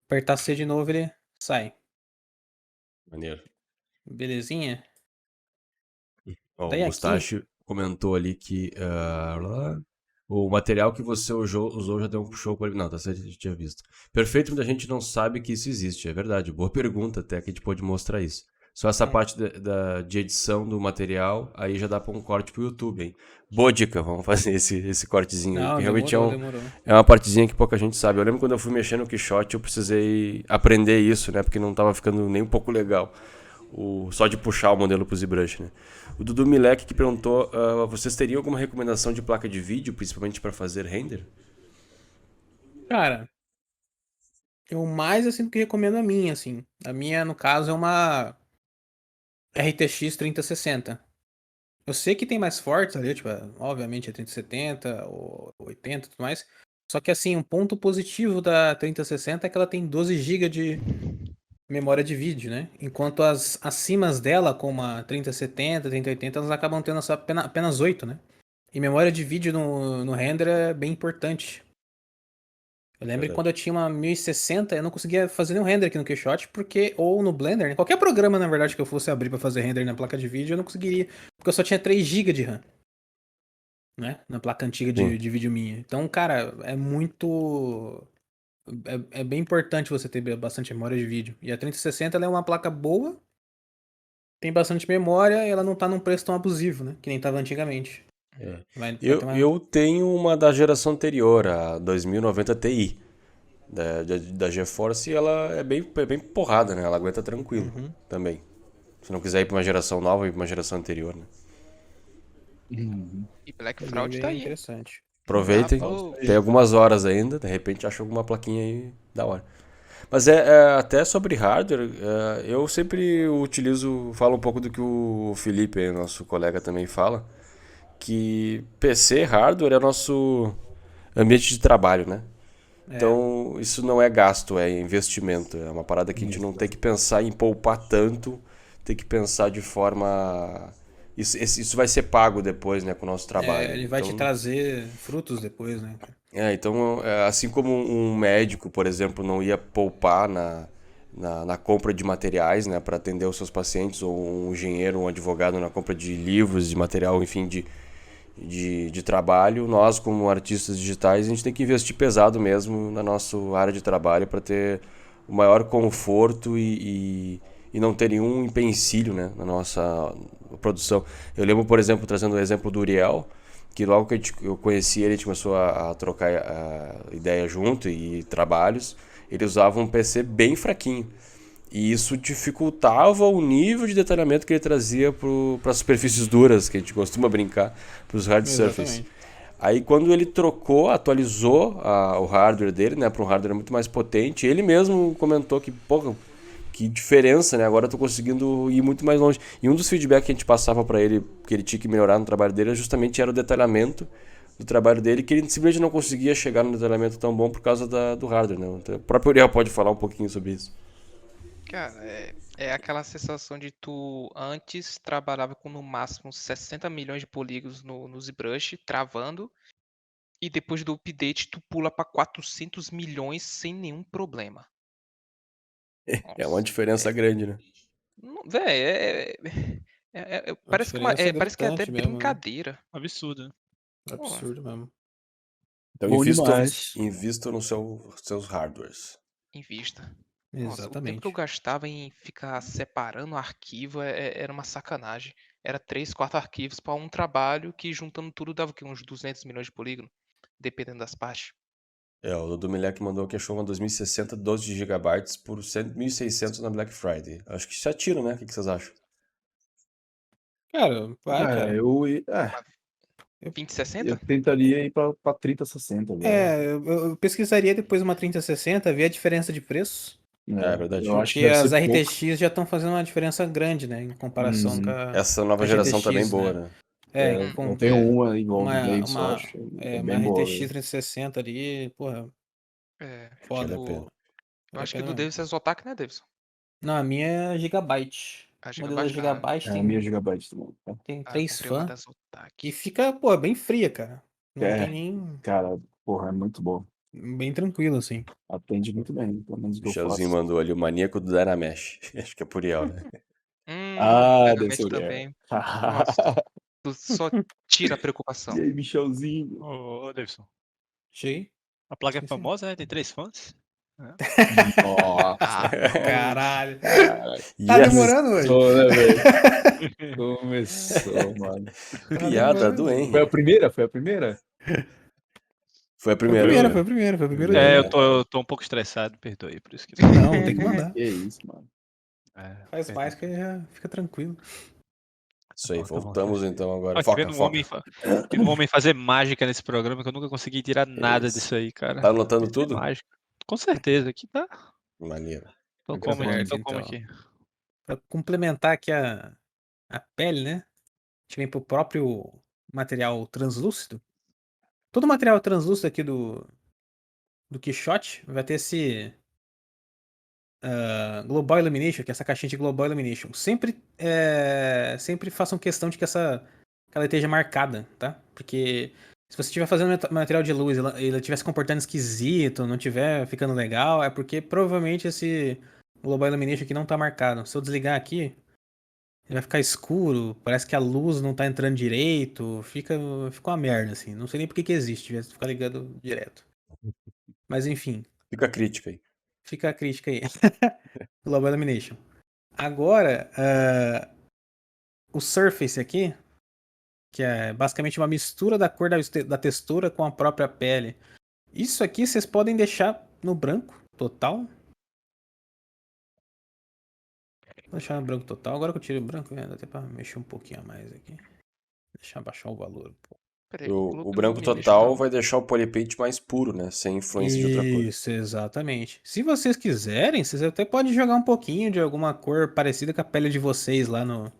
Apertar C de novo, ele sai. Maneiro. Belezinha? Ó, o Daí aqui, Mustache comentou ali que o material que você usou já deu um show com ele. Não, tá certo, a gente tinha visto. Perfeito, muita gente não sabe que isso existe. É verdade, boa pergunta até que a gente pode mostrar isso. Só essa parte de edição do material, aí já dá pra um corte pro YouTube, hein? Boa dica, vamos fazer esse cortezinho aí, que não, realmente demorou. é uma partezinha que pouca gente sabe. Eu lembro quando eu fui mexer no Quixote, eu precisei aprender isso, né? Porque não tava ficando nem um pouco legal. Só de puxar o modelo pro ZBrush, né? O Dudu Milek que perguntou, vocês teriam alguma recomendação de placa de vídeo, principalmente para fazer render? Cara, eu mais assim do que recomendo a minha, assim. A minha, no caso, é uma RTX 3060. Eu sei que tem mais fortes ali, tipo, obviamente é 3070 ou 80 e tudo mais. Só que assim, um ponto positivo da 3060 é que ela tem 12 GB de memória de vídeo, né? Enquanto as acima dela, como a 3070, 3080, elas acabam tendo só apenas 8, né? E memória de vídeo no render é bem importante. Eu lembro que quando Verdade. eu tinha uma 1060, eu não conseguia fazer nenhum render aqui no Keyshot, porque, ou no Blender, né? Qualquer programa, na verdade, que eu fosse abrir pra fazer render na placa de vídeo, eu não conseguiria, porque eu só tinha 3 GB de RAM, né? Na placa antiga Sim. de vídeo minha. Então, cara, é muito. É bem importante você ter bastante memória de vídeo. E a 3060 ela é uma placa boa, tem bastante memória e ela não tá num preço tão abusivo, né? Que nem tava antigamente. Vai ter uma. Eu tenho uma da geração anterior, a 2090 Ti, da GeForce, e ela é bem porrada, né? Ela aguenta tranquilo Uhum. também. Se não quiser ir pra uma geração nova, ir pra uma geração anterior, né? Uhum. E Black É bem, Fraud tá bem aí, hein? interessante. Tá, Aproveitem, pô. tem algumas horas ainda, de repente acha alguma plaquinha aí da hora. Mas até sobre hardware, eu sempre utilizo, falo um pouco do que o Felipe, nosso colega, também fala, que PC, hardware é nosso ambiente de trabalho, né? É, Então, isso não é gasto, é investimento. É uma parada que a gente não Isso. tem que pensar em poupar tanto, tem que pensar de forma. Isso vai ser pago depois, né, com o nosso trabalho. ele vai te Então, trazer frutos depois, né, cara? assim como um médico, por exemplo, não ia poupar na compra de materiais, né, para atender os seus pacientes, ou um engenheiro, um advogado na compra de livros, de material, enfim, de trabalho, nós, como artistas digitais, a gente tem que investir pesado mesmo na nossa área de trabalho para ter o maior conforto e não ter nenhum empecilho, né, na nossa produção. Eu lembro, por exemplo, trazendo o exemplo do Uriel, que logo que eu conheci ele, a gente começou a trocar ideia junto e trabalhos, ele usava um PC bem fraquinho. E isso dificultava o nível de detalhamento que ele trazia para as superfícies duras, que a gente costuma brincar, para os hard surface. Exatamente. Aí quando ele trocou, atualizou o hardware dele, né, para um hardware muito mais potente, ele mesmo comentou que, pô, que diferença, né? Agora eu tô conseguindo ir muito mais longe. E um dos feedbacks que a gente passava para ele, que ele tinha que melhorar no trabalho dele, justamente era o detalhamento do trabalho dele, que ele simplesmente não conseguia chegar no detalhamento tão bom por causa do hardware, né? Então, o próprio Uriel pode falar um pouquinho sobre isso. Cara, é aquela sensação de tu antes trabalhava com no máximo 60 milhões de polígonos no ZBrush, travando, e depois do update tu pula pra 400 milhões sem nenhum problema. É uma Nossa, diferença grande, né? véi, A diferença é parece que é até gritante mesmo, né? brincadeira. Absurdo. Pô, Absurdo mesmo. Então Bom demais. invistam nos seus hardwares. invista. Nossa, o tempo que eu Exatamente. gastava em ficar separando arquivo era uma sacanagem. Era 3, 4 arquivos para um trabalho que juntando tudo dava o quê? Uns 200 milhões de polígono, dependendo das partes. O Dudu Milek mandou que achou uma 2060 12 GB por 1.600 na Black Friday. Acho que isso é tiro, né? O que vocês acham? Cara, vai, É, cara. eu. Mas 2060? Eu tentaria ir pra 3060 agora. Eu pesquisaria depois uma 3060, ver a diferença de preço. É verdade. Eu acho que Porque deve as ser pouco. RTX já estão fazendo uma diferença grande, né? Em comparação com a. Essa nova a geração tá bem GTX, boa, né? né? Eu tenho uma igual do uma, Davis, eu uma, acho. uma Bem boa, RTX velho. 3060 ali, porra, É, foda. Vale a pena. eu Vale a acho que pena do mesmo. Davis é Zotac, né, Davis? Não, a minha é Gigabyte. A O modelo da Gigabyte? Gigabyte É a minha tem, Gigabyte também. Tá? tem Eu 3 comprei uma fãs da e Zotac. fica, pô, bem fria, cara. Não tem É, nem. cara, porra, é muito bom. Bem tranquilo, assim. Atende muito bem, pelo menos o que eu Michelzinho faço. mandou ali o maníaco do Dynamesh. Acho que é por IEL, né? Deve ser Dynamite o Guerra. também. Nossa, tu só tira a preocupação. E aí, Michelzinho? Ô, Davidson. Cheio. A placa é Esqueci. famosa, né? Tem 3 fãs. Nossa, Ah, não. Caralho. cara. Tá Yes! demorando hoje? Começou, né, velho? Começou, mano. Tá Piada demorando. do Foi a Henry. primeira? Foi a primeira? Foi a Foi a primeira. primeira, né? foi a primeira, foi a primeira É, dele. eu tô um pouco estressado, perdoe, por isso que. Não, tem que mandar. Que isso, mano. É, Faz perdão. mais que já fica tranquilo. Isso aí, Tá bom, voltamos então agora. Aqui Foca, vendo foca. vendo um homem fazer mágica nesse programa que eu nunca consegui tirar nada isso. disso aí, cara. Tá anotando Isso é tudo? mágico. Com certeza, aqui tá. Maneiro. Tô Fica como aqui, certo, tô como então. aqui. Pra complementar aqui a pele, né? A gente vem pro próprio material translúcido. Todo o material translúcido aqui do Quixote vai ter esse Global Illumination, que é essa caixinha de Global Illumination. Sempre façam questão de que ela esteja marcada, tá? Porque se você estiver fazendo material de luz e ela estiver se comportando esquisito, não estiver ficando legal, é porque provavelmente esse Global Illumination aqui não tá marcado. Se eu desligar aqui, ele vai ficar escuro, parece que a luz não tá entrando direito, fica uma merda, assim. Não sei nem por que existe, devia ficar ligado direto. Mas enfim, Fica a crítica aí. fica a crítica aí. Global Illumination. Agora, o Surface aqui, que é basicamente uma mistura da cor da textura com a própria pele. Isso aqui vocês podem deixar no branco total. Vou deixar no branco total. Agora que eu tiro o branco, dá até pra mexer um pouquinho a mais aqui. Deixar baixar o valor um pouco. Peraí, O Global branco Illumination total não. vai deixar o polypaint mais puro, né? Sem influência de outra cor. Isso, exatamente. Se vocês quiserem, vocês até podem jogar um pouquinho de alguma cor parecida com a pele de vocês lá no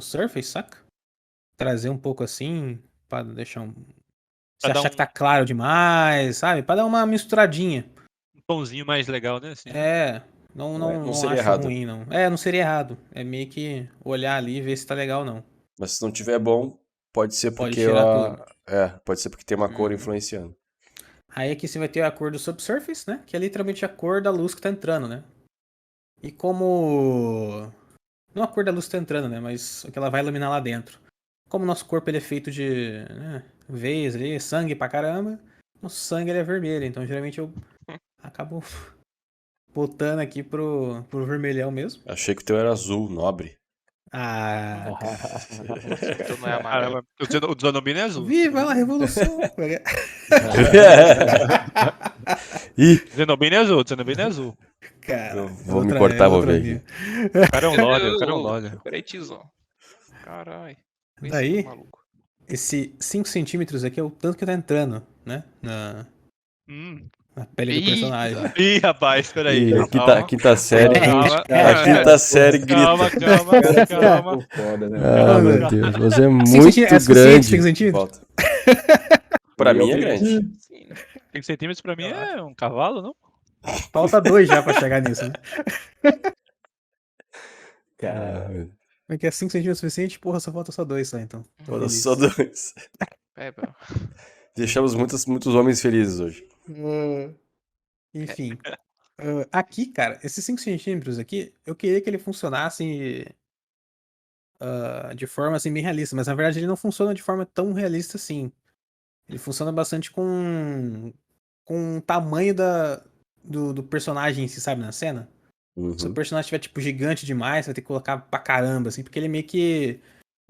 Surface, saca? Trazer um pouco assim, pra deixar um. Se Pra dar achar que tá claro demais, sabe? Pra dar uma misturadinha. um tomzinho mais legal, né? Assim, né? É, não, Não é- não, não não seria acho errado. ruim, não. Não seria errado. É meio que olhar ali e ver se tá legal, não. Mas se não tiver bom, pode ser Pode porque tirar tudo. pode ser porque tem uma cor Uhum. influenciando. Aí aqui você vai ter a cor do subsurface, né? Que é literalmente a cor da luz que tá entrando, né? E como. Não a cor da luz que tá entrando, né? Mas que ela vai iluminar lá dentro. Como o nosso corpo ele é feito de veias ali, sangue pra caramba, o sangue ele é vermelho. Então geralmente eu acabo botando aqui pro vermelhão mesmo. Achei que o teu era azul, nobre. Ah, Então não é amarelo. Caramba, o Zanobino é azul. viva a revolução! Ih, Zenobino é azul, Zenobino é azul. Cara, eu vou me cortar, vou ver minha. aqui. O cara é um lorde, o cara é um lorde. Peraí, tiozão. Caralho. Daí, Maluco. esse 5 centímetros aqui é o tanto que tá entrando, né? Na pele do Eita. personagem. Ih, rapaz, peraí. Ih, Calma, quinta série. calma, A quinta série calma, grita. calma. Ficou foda, né? Ah, Não, meu velho. Deus. Você é 5 muito centímetros, é suficiente 5 grande. centímetros? Volta. Pra E mim eu é grande. Sim, né? 5 centímetros pra mim é um cavalo, não? Falta 2 já pra chegar nisso, né? Cara, Como é que é 5 centímetros suficiente? Porra, só falta só 2 só, então. Tô Foram feliz. só dois. Bro. Deixamos muitos homens felizes hoje. Enfim. Aqui, cara, esses 5 centímetros aqui, eu queria que ele funcionasse de forma assim bem realista, mas na verdade ele não funciona de forma tão realista assim. Ele funciona bastante com o tamanho do personagem em si, sabe, na cena. Se o Uhum. personagem estiver, tipo, gigante demais, você vai ter que colocar pra caramba, assim, porque ele meio que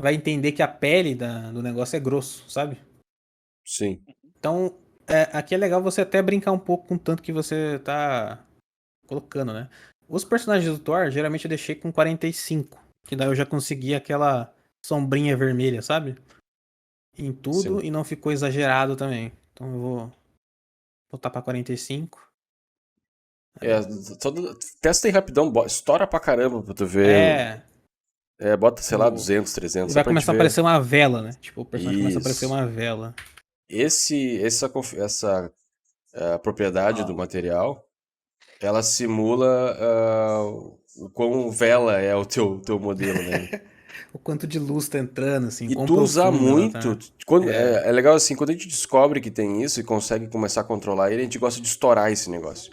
vai entender que a pele do negócio é grosso, sabe? Sim. Então, aqui é legal você até brincar um pouco com o tanto que você tá colocando, né? Os personagens do Thor, geralmente eu deixei com 45, que daí eu já consegui aquela sombrinha vermelha, sabe? em tudo Sim. e não ficou exagerado também. Então eu vou botar pra 45. Testa aí rapidão, estoura pra caramba pra tu ver. É, Bota, sei lá, o, 200, ele 300, só vai pra gente começar a ver. aparecer uma vela, né? Tipo, o personagem começa a aparecer Isso. uma vela. Essa propriedade do material, ela simula o quão vela é o teu modelo, né? O quanto de luz tá entrando, assim, E quão tu usar profunda ela muito, tá. é legal assim, quando a gente descobre que tem isso e consegue começar a controlar ele, a gente gosta de estourar esse negócio.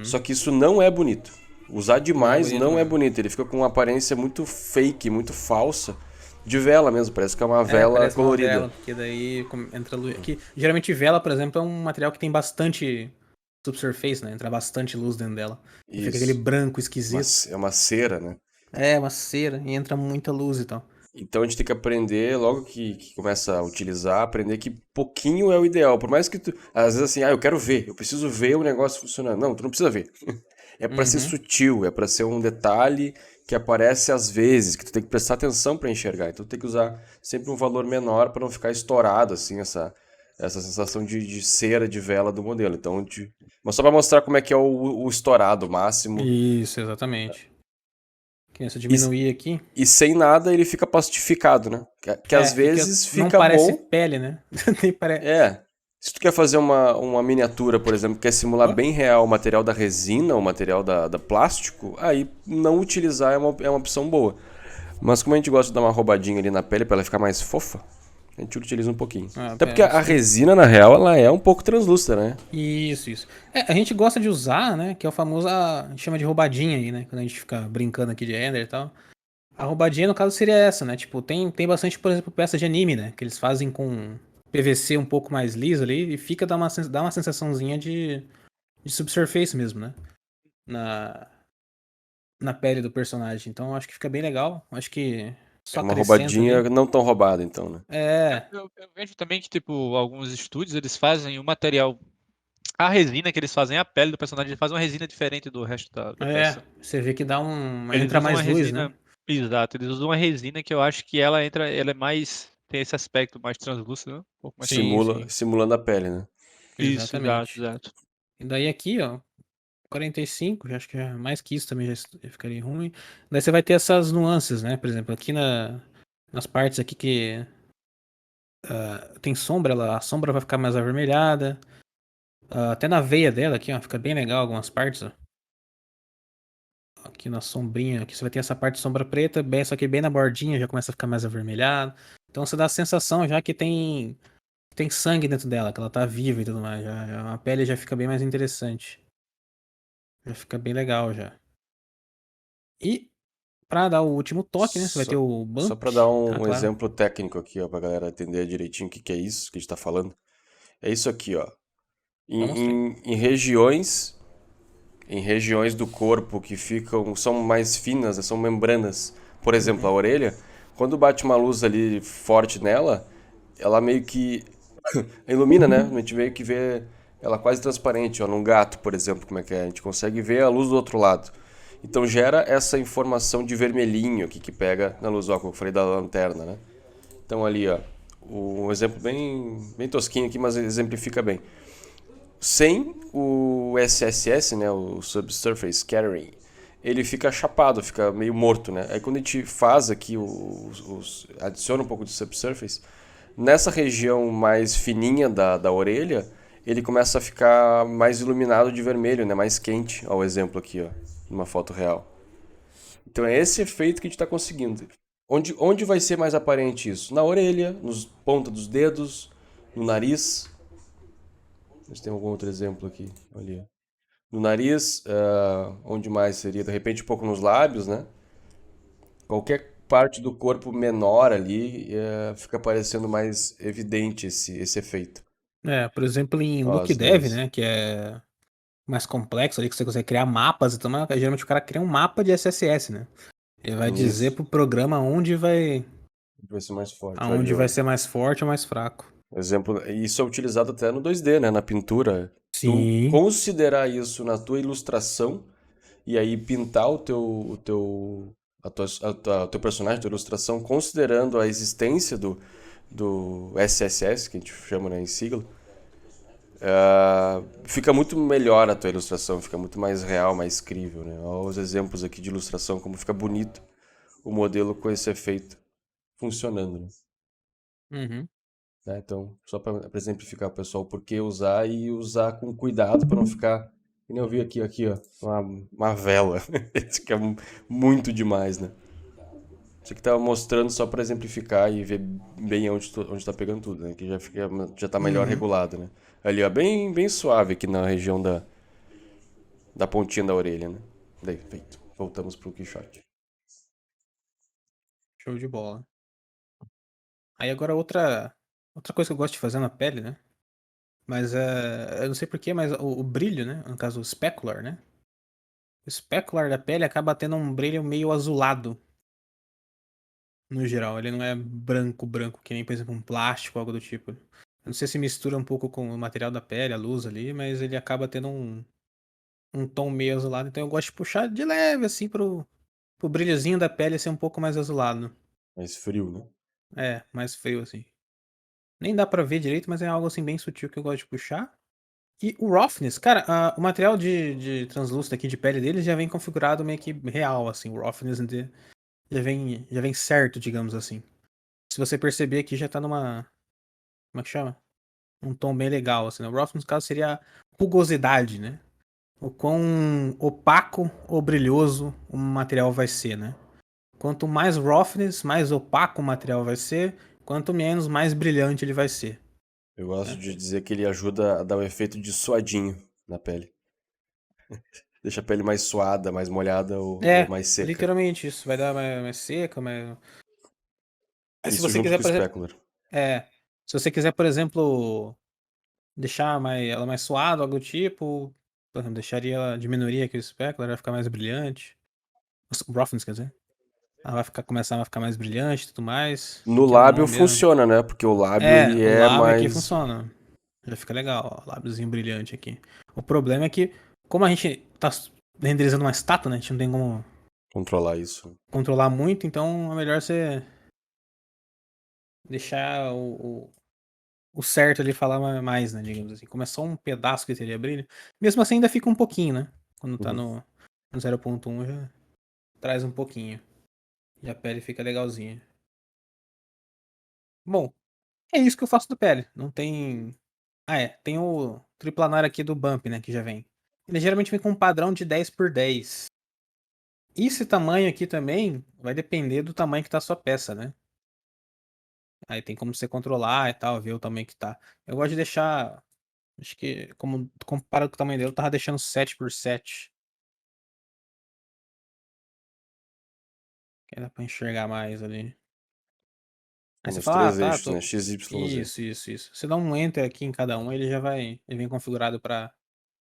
Só que isso não é bonito. Usar Não é demais bonito não é mesmo. bonito, ele fica com uma aparência muito fake, muito falsa, de vela mesmo, parece que é uma vela Parece uma colorida. vela, porque daí entra luz. Que, geralmente vela, por exemplo, é um material que tem bastante subsurface, né? Entra bastante luz dentro dela. E fica aquele Isso. branco esquisito. É uma cera, né? É, uma cera, e entra muita luz e tal. Então a gente tem que aprender, logo que começa a utilizar, aprender que pouquinho é o ideal. Por mais que tu, às vezes assim, eu quero ver, eu preciso ver o negócio funcionando. Não, tu não precisa ver. É pra ser sutil, é pra ser um detalhe que aparece às vezes, que tu tem que prestar atenção pra enxergar. Então tu tem que usar sempre um valor menor pra não ficar estourado, assim, essa sensação de cera, de vela do modelo. Então, mas só pra mostrar como é que é o estourado máximo. Isso, exatamente. Que se eu E, diminuir aqui. e sem nada ele fica plastificado, né? Que às vezes Não fica parece bom. pele, né? Nem parece. Se tu quer fazer uma miniatura, por exemplo, quer simular Ó. bem real o material da resina, o material da plástico, aí não utilizar é uma opção boa. Mas como a gente gosta de dar uma roubadinha ali na pele pra ela ficar mais fofa, a gente utiliza um pouquinho. Até porque a Isso. resina, na real, ela é um pouco translúcida, né? Isso. A gente gosta de usar, né? Que é o famoso, a gente chama de roubadinha aí, né? Quando a gente fica brincando aqui de Ender e tal. A roubadinha, no caso, seria essa, né? Tipo, tem bastante, por exemplo, peça de anime, né? Que eles fazem com PVC um pouco mais liso ali e dá uma sensaçãozinha de subsurface mesmo, né? Na pele do personagem. Então, eu acho que fica bem legal. Acho que só É uma acrescenta roubadinha ali. não tão roubada, então, né? Eu vejo também que, tipo, alguns estúdios, eles fazem o material, a resina que eles fazem, a pele do personagem, eles fazem uma resina diferente do resto da peça. Você vê que Eles entra usam uma mais luz, né? resina, exato, eles usam uma resina que eu acho que ela é mais, tem esse aspecto mais translúcido, né? Um pouco mais Sim. Simulando a pele, né? Isso, Exatamente. exato. E daí aqui, ó, 45, já acho que mais que isso também já ficaria ruim. Daí você vai ter essas nuances, né? Por exemplo, aqui nas partes aqui que tem sombra, a sombra vai ficar mais avermelhada. Até na veia dela aqui, ó, fica bem legal algumas partes, ó. Aqui na sombrinha, aqui você vai ter essa parte de sombra preta, só que bem na bordinha já começa a ficar mais avermelhado. Então você dá a sensação já que tem sangue dentro dela, que ela tá viva e tudo mais. A pele já fica bem mais interessante. Já fica bem legal já. E pra dar o último toque, né? Você vai ter o Só bump. pra dar Ah, um claro. exemplo técnico aqui, ó, pra galera entender direitinho o que é isso que a gente tá falando. É isso aqui, ó. Só mostrei. Em regiões do corpo que são mais finas, né, são membranas. Por exemplo, a orelha, quando bate uma luz ali forte nela, ela meio que ilumina, né? A gente meio que vê ela quase transparente, ó, num gato, por exemplo, como é que é? A gente consegue ver a luz do outro lado. Então gera essa informação de vermelhinho aqui que pega na luz, ó, como eu falei da lanterna, né? Então ali, ó, um exemplo bem tosquinho aqui, mas exemplifica bem. Sem o SSS, né, o Subsurface Scattering, ele fica chapado, fica meio morto, né? Aí quando a gente faz aqui, adiciona um pouco de Subsurface, nessa região mais fininha da orelha, ele começa a ficar mais iluminado de vermelho, né? Mais quente, ó, o exemplo aqui, ó, numa foto real. Então é esse efeito que a gente está conseguindo. Onde vai ser mais aparente isso? Na orelha, nos pontas dos dedos, no nariz. Vocês tem algum outro exemplo aqui? Ali. No nariz, onde mais seria? De repente um pouco nos lábios, né? Qualquer parte do corpo menor ali fica parecendo mais evidente esse efeito. Por exemplo, em Ó, Look as Dev, duas. né? Que é mais complexo ali, que você consegue criar mapas e tudo mais. Geralmente o cara cria um mapa de SSS, né? Ele vai dizer Isso. pro programa Vai ser mais forte. Ali, aonde vai ó. ser mais forte ou mais fraco. Exemplo, isso é utilizado até no 2D, né? Na pintura. Tu Sim. considerar isso na tua ilustração e aí pintar o teu personagem, a tua ilustração, considerando a existência do SSS, que a gente chama, né, em sigla, fica muito melhor a tua ilustração, fica muito mais real, mais crível, né? Olha os exemplos aqui de ilustração, como fica bonito o modelo com esse efeito funcionando, né? Uhum. Então, só para exemplificar o pessoal, por que usar e usar com cuidado para não ficar, que nem eu vi aqui, ó, uma vela. Isso que é muito demais, né? Isso aqui tava mostrando só para exemplificar e ver bem onde tá pegando tudo, né? Que já tá melhor Uhum. regulado, né? Ali, ó, bem suave aqui na região da pontinha da orelha, né? Daí, feito. Voltamos pro Quixote. Show de bola. Aí agora outra coisa que eu gosto de fazer na pele, né? Mas eu não sei porquê, mas o brilho, né? No caso, o specular, né? O specular da pele acaba tendo um brilho meio azulado, no geral. Ele não é branco, branco, que nem, por exemplo, um plástico, algo do tipo. Eu não sei se mistura um pouco com o material da pele, a luz ali, mas ele acaba tendo um tom meio azulado. Então eu gosto de puxar de leve, assim, pro brilhozinho da pele ser um pouco mais azulado. Mais frio, né? É, mais frio, assim. Nem dá pra ver direito, mas é algo assim bem sutil que eu gosto de puxar. E o roughness, cara, o material de translúcido aqui de pele deles já vem configurado meio que real, assim. O roughness já vem certo, digamos assim. Se você perceber aqui, já tá numa. Como é que chama? Um tom bem legal, assim, né? O roughness, no caso, seria a rugosidade, né? O quão opaco ou brilhoso o material vai ser, né? Quanto mais roughness, mais opaco o material vai ser, quanto menos, mais brilhante ele vai ser. Eu gosto Né? de dizer que ele ajuda a dar um efeito de suadinho na pele. Deixa a pele mais suada, mais molhada ou É, mais seca. literalmente isso. Vai dar mais seca, mais. Aí, se Isso você junto quiser, com o por exemplo. specular. É. Se você quiser, por exemplo, deixar ela mais suada, algo do tipo. Por exemplo, diminuiria aqui o specular, vai ficar mais brilhante. O roughness, quer dizer. Ela começar a ficar mais brilhante e tudo mais. No Que é o lábio nome mesmo. funciona, né? Porque o lábio É, ele o é lábio aqui mais funciona. Já fica legal, ó. Lábiozinho brilhante aqui. O problema é que, como a gente tá renderizando uma estátua, né? A gente não tem como controlar isso. controlar muito, então é melhor você deixar o certo ali falar mais, né? Digamos assim. Como é só um pedaço que teria brilho. Mesmo assim, ainda fica um pouquinho, né? Quando tá Uhum. no 0.1 já traz um pouquinho. E a pele fica legalzinha. Bom, é isso que eu faço da pele. Não tem. Ah, é. Tem o triplanar aqui do Bump, né? Que já vem. Ele geralmente vem com um padrão de 10 por 10. Esse tamanho aqui também vai depender do tamanho que tá a sua peça, né? Aí tem como você controlar e tal, ver o tamanho que tá. Eu gosto de deixar. Acho que, como comparado com o tamanho dele, eu tava deixando 7 por 7. Que dá pra enxergar mais ali. Aí você Nos fala, três tá, eixos, né? tô. X, Y, Z. Isso. Você dá um enter aqui em cada um, ele já vai. Ele vem configurado pra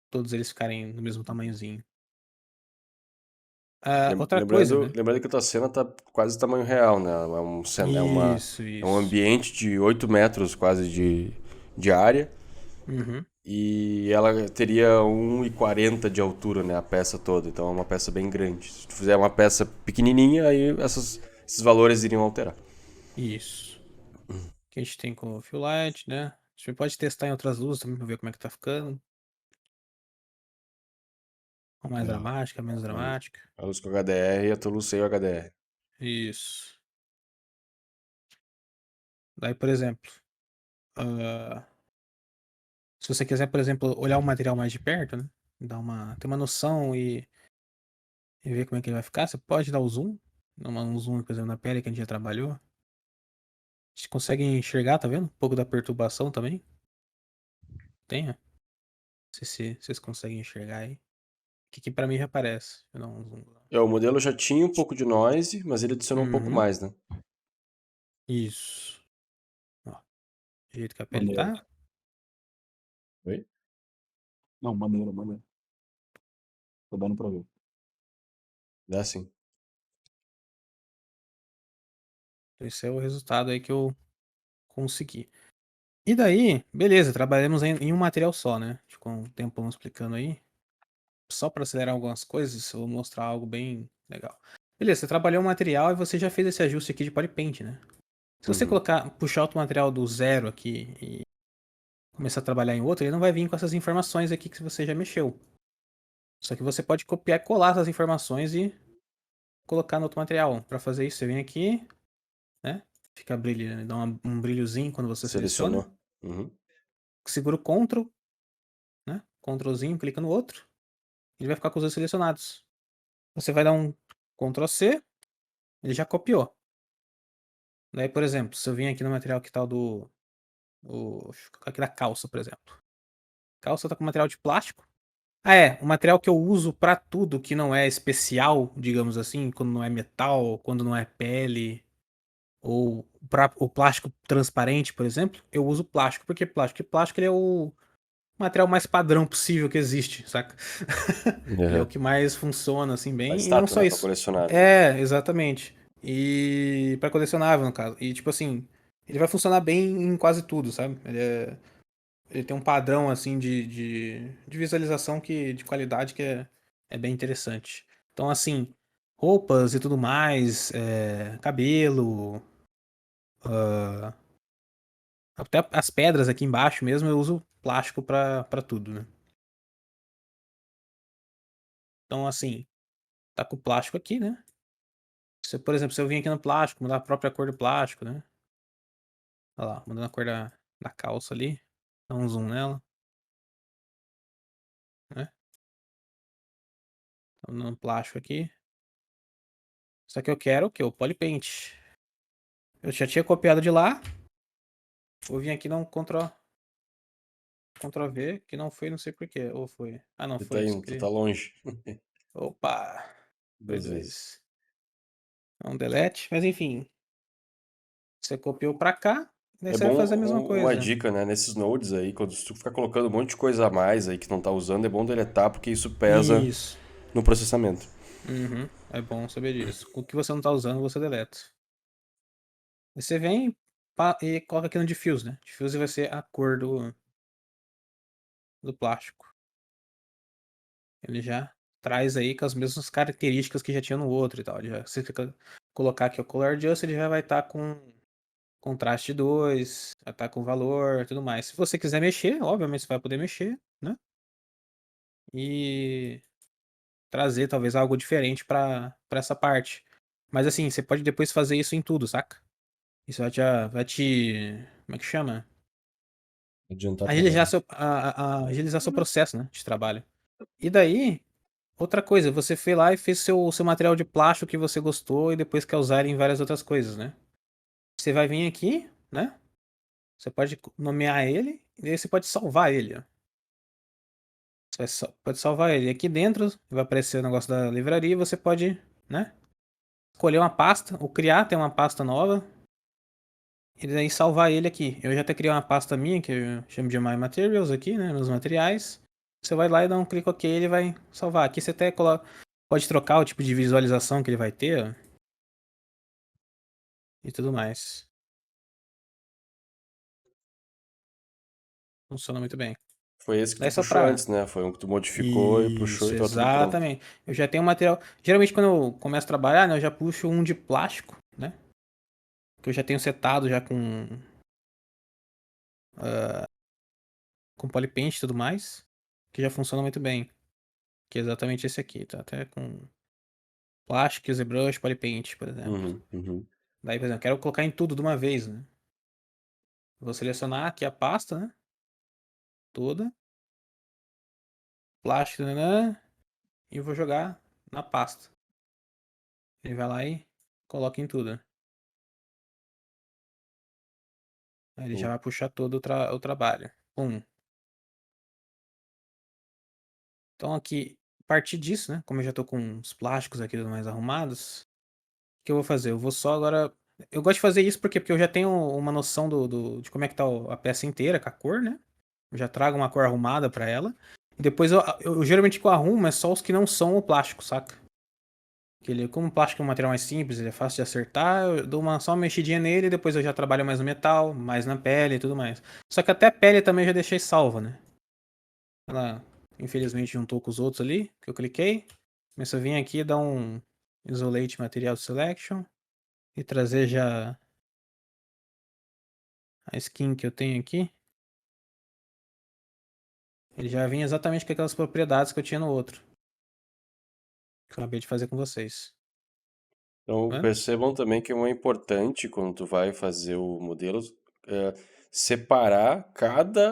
todos eles ficarem no mesmo tamanhozinho. Outra coisa, Lembrando, né? lembrando que a tua cena tá quase tamanho real, né? É um Isso. ambiente de 8 metros quase de área. Uhum. E ela teria 1,40 de altura, né? A peça toda. Então é uma peça bem grande. Se tu fizer uma peça pequenininha, aí esses valores iriam alterar. Isso. Que a gente tem com o Fill Light, né? A gente pode testar em outras luzes também pra ver como é que tá ficando. Uma mais É, ó. dramática, menos dramática. A luz com HDR e a tua luz sem o HDR. Isso. Daí, por exemplo, ah, se você quiser, por exemplo, olhar o material mais de perto, né? Ter uma noção e ver como é que ele vai ficar, você pode dar o zoom. Dar um zoom, por exemplo, na pele que a gente já trabalhou. A gente consegue enxergar, tá vendo? Um pouco da perturbação também. Tem, ó. Não sei se vocês conseguem enxergar aí. Que aqui pra mim já aparece. Eu dar um zoom. O modelo já tinha um pouco de noise, mas ele adicionou um pouco Uhum. mais, né? Isso. Ó, do jeito que a pele Maneiro. tá. Oi? Não, maneiro. Tô dando pra ver. Dá sim. Esse é o resultado aí que eu consegui. E daí, beleza, trabalhamos em um material só, né? Ficou um tempão explicando aí. Só para acelerar algumas coisas, eu vou mostrar algo bem legal. Beleza, você trabalhou um material e você já fez esse ajuste aqui de polypaint, né? Se você Uhum. puxar outro material do zero aqui e começar a trabalhar em outro, ele não vai vir com essas informações aqui que você já mexeu. Só que você pode copiar e colar essas informações e colocar no outro material. Para fazer isso, você vem aqui, né? Fica brilhando, dá um brilhozinho quando você seleciona. Selecionou. Uhum. Segura o Ctrl, né? Ctrlzinho, clica no outro. Ele vai ficar com os dois selecionados. Você vai dar um Ctrl C, ele já copiou. Daí, por exemplo, se eu vim aqui no material que tal deixa eu colocar aqui da calça, por exemplo. Calça tá com material de plástico. Ah, o material que eu uso pra tudo que não é especial, digamos assim, quando não é metal, quando não é pele, ou o plástico transparente, por exemplo, eu uso plástico. Por que plástico? Porque plástico ele é o material mais padrão possível que existe, saca? Ele é o Uhum. que mais funciona, assim, Pra bem. E não estátua, só né? Pra isso. colecionável. Exatamente. E pra colecionável, no caso. E, tipo assim, ele vai funcionar bem em quase tudo, sabe? Ele tem um padrão, assim, de visualização de qualidade que é bem interessante. Então, assim, roupas e tudo mais, cabelo, até as pedras aqui embaixo mesmo, eu uso plástico pra tudo, né? Então, assim, tá com o plástico aqui, né? Por exemplo, se eu vim aqui no plástico, mudar a própria cor do plástico, né? Olha lá, mudando a cor da calça ali. Dá um zoom nela, né? Então, no plástico aqui. Só que eu quero o que? O Polypaint. Eu já tinha copiado de lá. Vou vir aqui dar um Ctrl V, que não foi, não sei porquê. Ou foi? Ah, não Tu tá foi. Só indo, tu tá queria... longe. Opa! Foi 2 vezes. 2. É um delete. Mas enfim. Você copiou pra cá. Daí É você vai bom fazer a mesma uma coisa. dica, né? Nesses nodes aí, quando tu ficar colocando um monte de coisa a mais aí que não tá usando, é bom deletar, porque isso pesa Isso. no processamento. Uhum. É bom saber disso. O que você não tá usando, você deleta. Aí você vem e coloca aqui no diffuse, né? Diffuse vai ser a cor do plástico. Ele já traz aí com as mesmas características que já tinha no outro e tal. Você fica colocar aqui o Color Adjust, ele já vai estar com contraste 2, vai estar com valor e tudo mais. Se você quiser mexer, obviamente você vai poder mexer, né? E trazer talvez algo diferente pra essa parte. Mas assim, você pode depois fazer isso em tudo, saca? Isso vai te. Como é que chama? Adiantar Agilizar trabalho. agilizar seu processo, né? De trabalho. E daí, outra coisa, você foi lá e fez seu material de plástico que você gostou e depois quer usar ele em várias outras coisas, né? Você vai vir aqui, né? Você pode nomear ele e aí você pode salvar ele, ó. Pode salvar ele. Aqui dentro vai aparecer o negócio da livraria e você pode, né? Escolher uma pasta ou criar, ter uma pasta nova e daí salvar ele aqui. Eu já até criei uma pasta minha que eu chamo de My Materials aqui, né? Meus materiais. Você vai lá e dá um clique OK, ele vai salvar. Aqui você até pode trocar o tipo de visualização que ele vai ter, ó, e tudo mais. Funciona muito bem. Foi esse que Daí tu só puxou pra. antes, né? Foi um que tu modificou e puxou Isso, e tá tudo pronto. exatamente. Eu já tenho um material. Geralmente quando eu começo a trabalhar, né, eu já puxo um de plástico, né? Que eu já tenho setado já com polypaint e tudo mais. Que já funciona muito bem. Que é exatamente esse aqui, tá? Até com plástico, ZBrush, polypaint, por exemplo. Uhum, uhum. Daí, por exemplo, eu quero colocar em tudo de uma vez, né? Vou selecionar aqui a pasta, né? Toda. Plástico, né? E vou jogar na pasta. Ele vai lá e coloca em tudo, né? Aí ele já vai puxar todo o trabalho. Pum. Então aqui, a partir disso, né? Como eu já tô com os plásticos aqui mais arrumados, o que eu vou fazer? Eu vou só agora. Eu gosto de fazer isso porque eu já tenho uma noção de como é que tá a peça inteira, com a cor, né? Eu já trago uma cor arrumada pra ela. E depois geralmente que eu arrumo é só os que não são o plástico, saca? Que como o plástico é um material mais simples, ele é fácil de acertar, eu dou só uma mexidinha nele e depois eu já trabalho mais no metal, mais na pele e tudo mais. Só que até a pele também eu já deixei salva, né? Ela, infelizmente, juntou com os outros ali, que eu cliquei. Começa a vir aqui, dar um Isolate Material Selection e trazer já a skin que eu tenho aqui, ele já vinha exatamente com aquelas propriedades que eu tinha no outro. Que eu acabei de fazer com vocês. Então, Hã? percebam também que é importante quando tu vai fazer o modelo, separar cada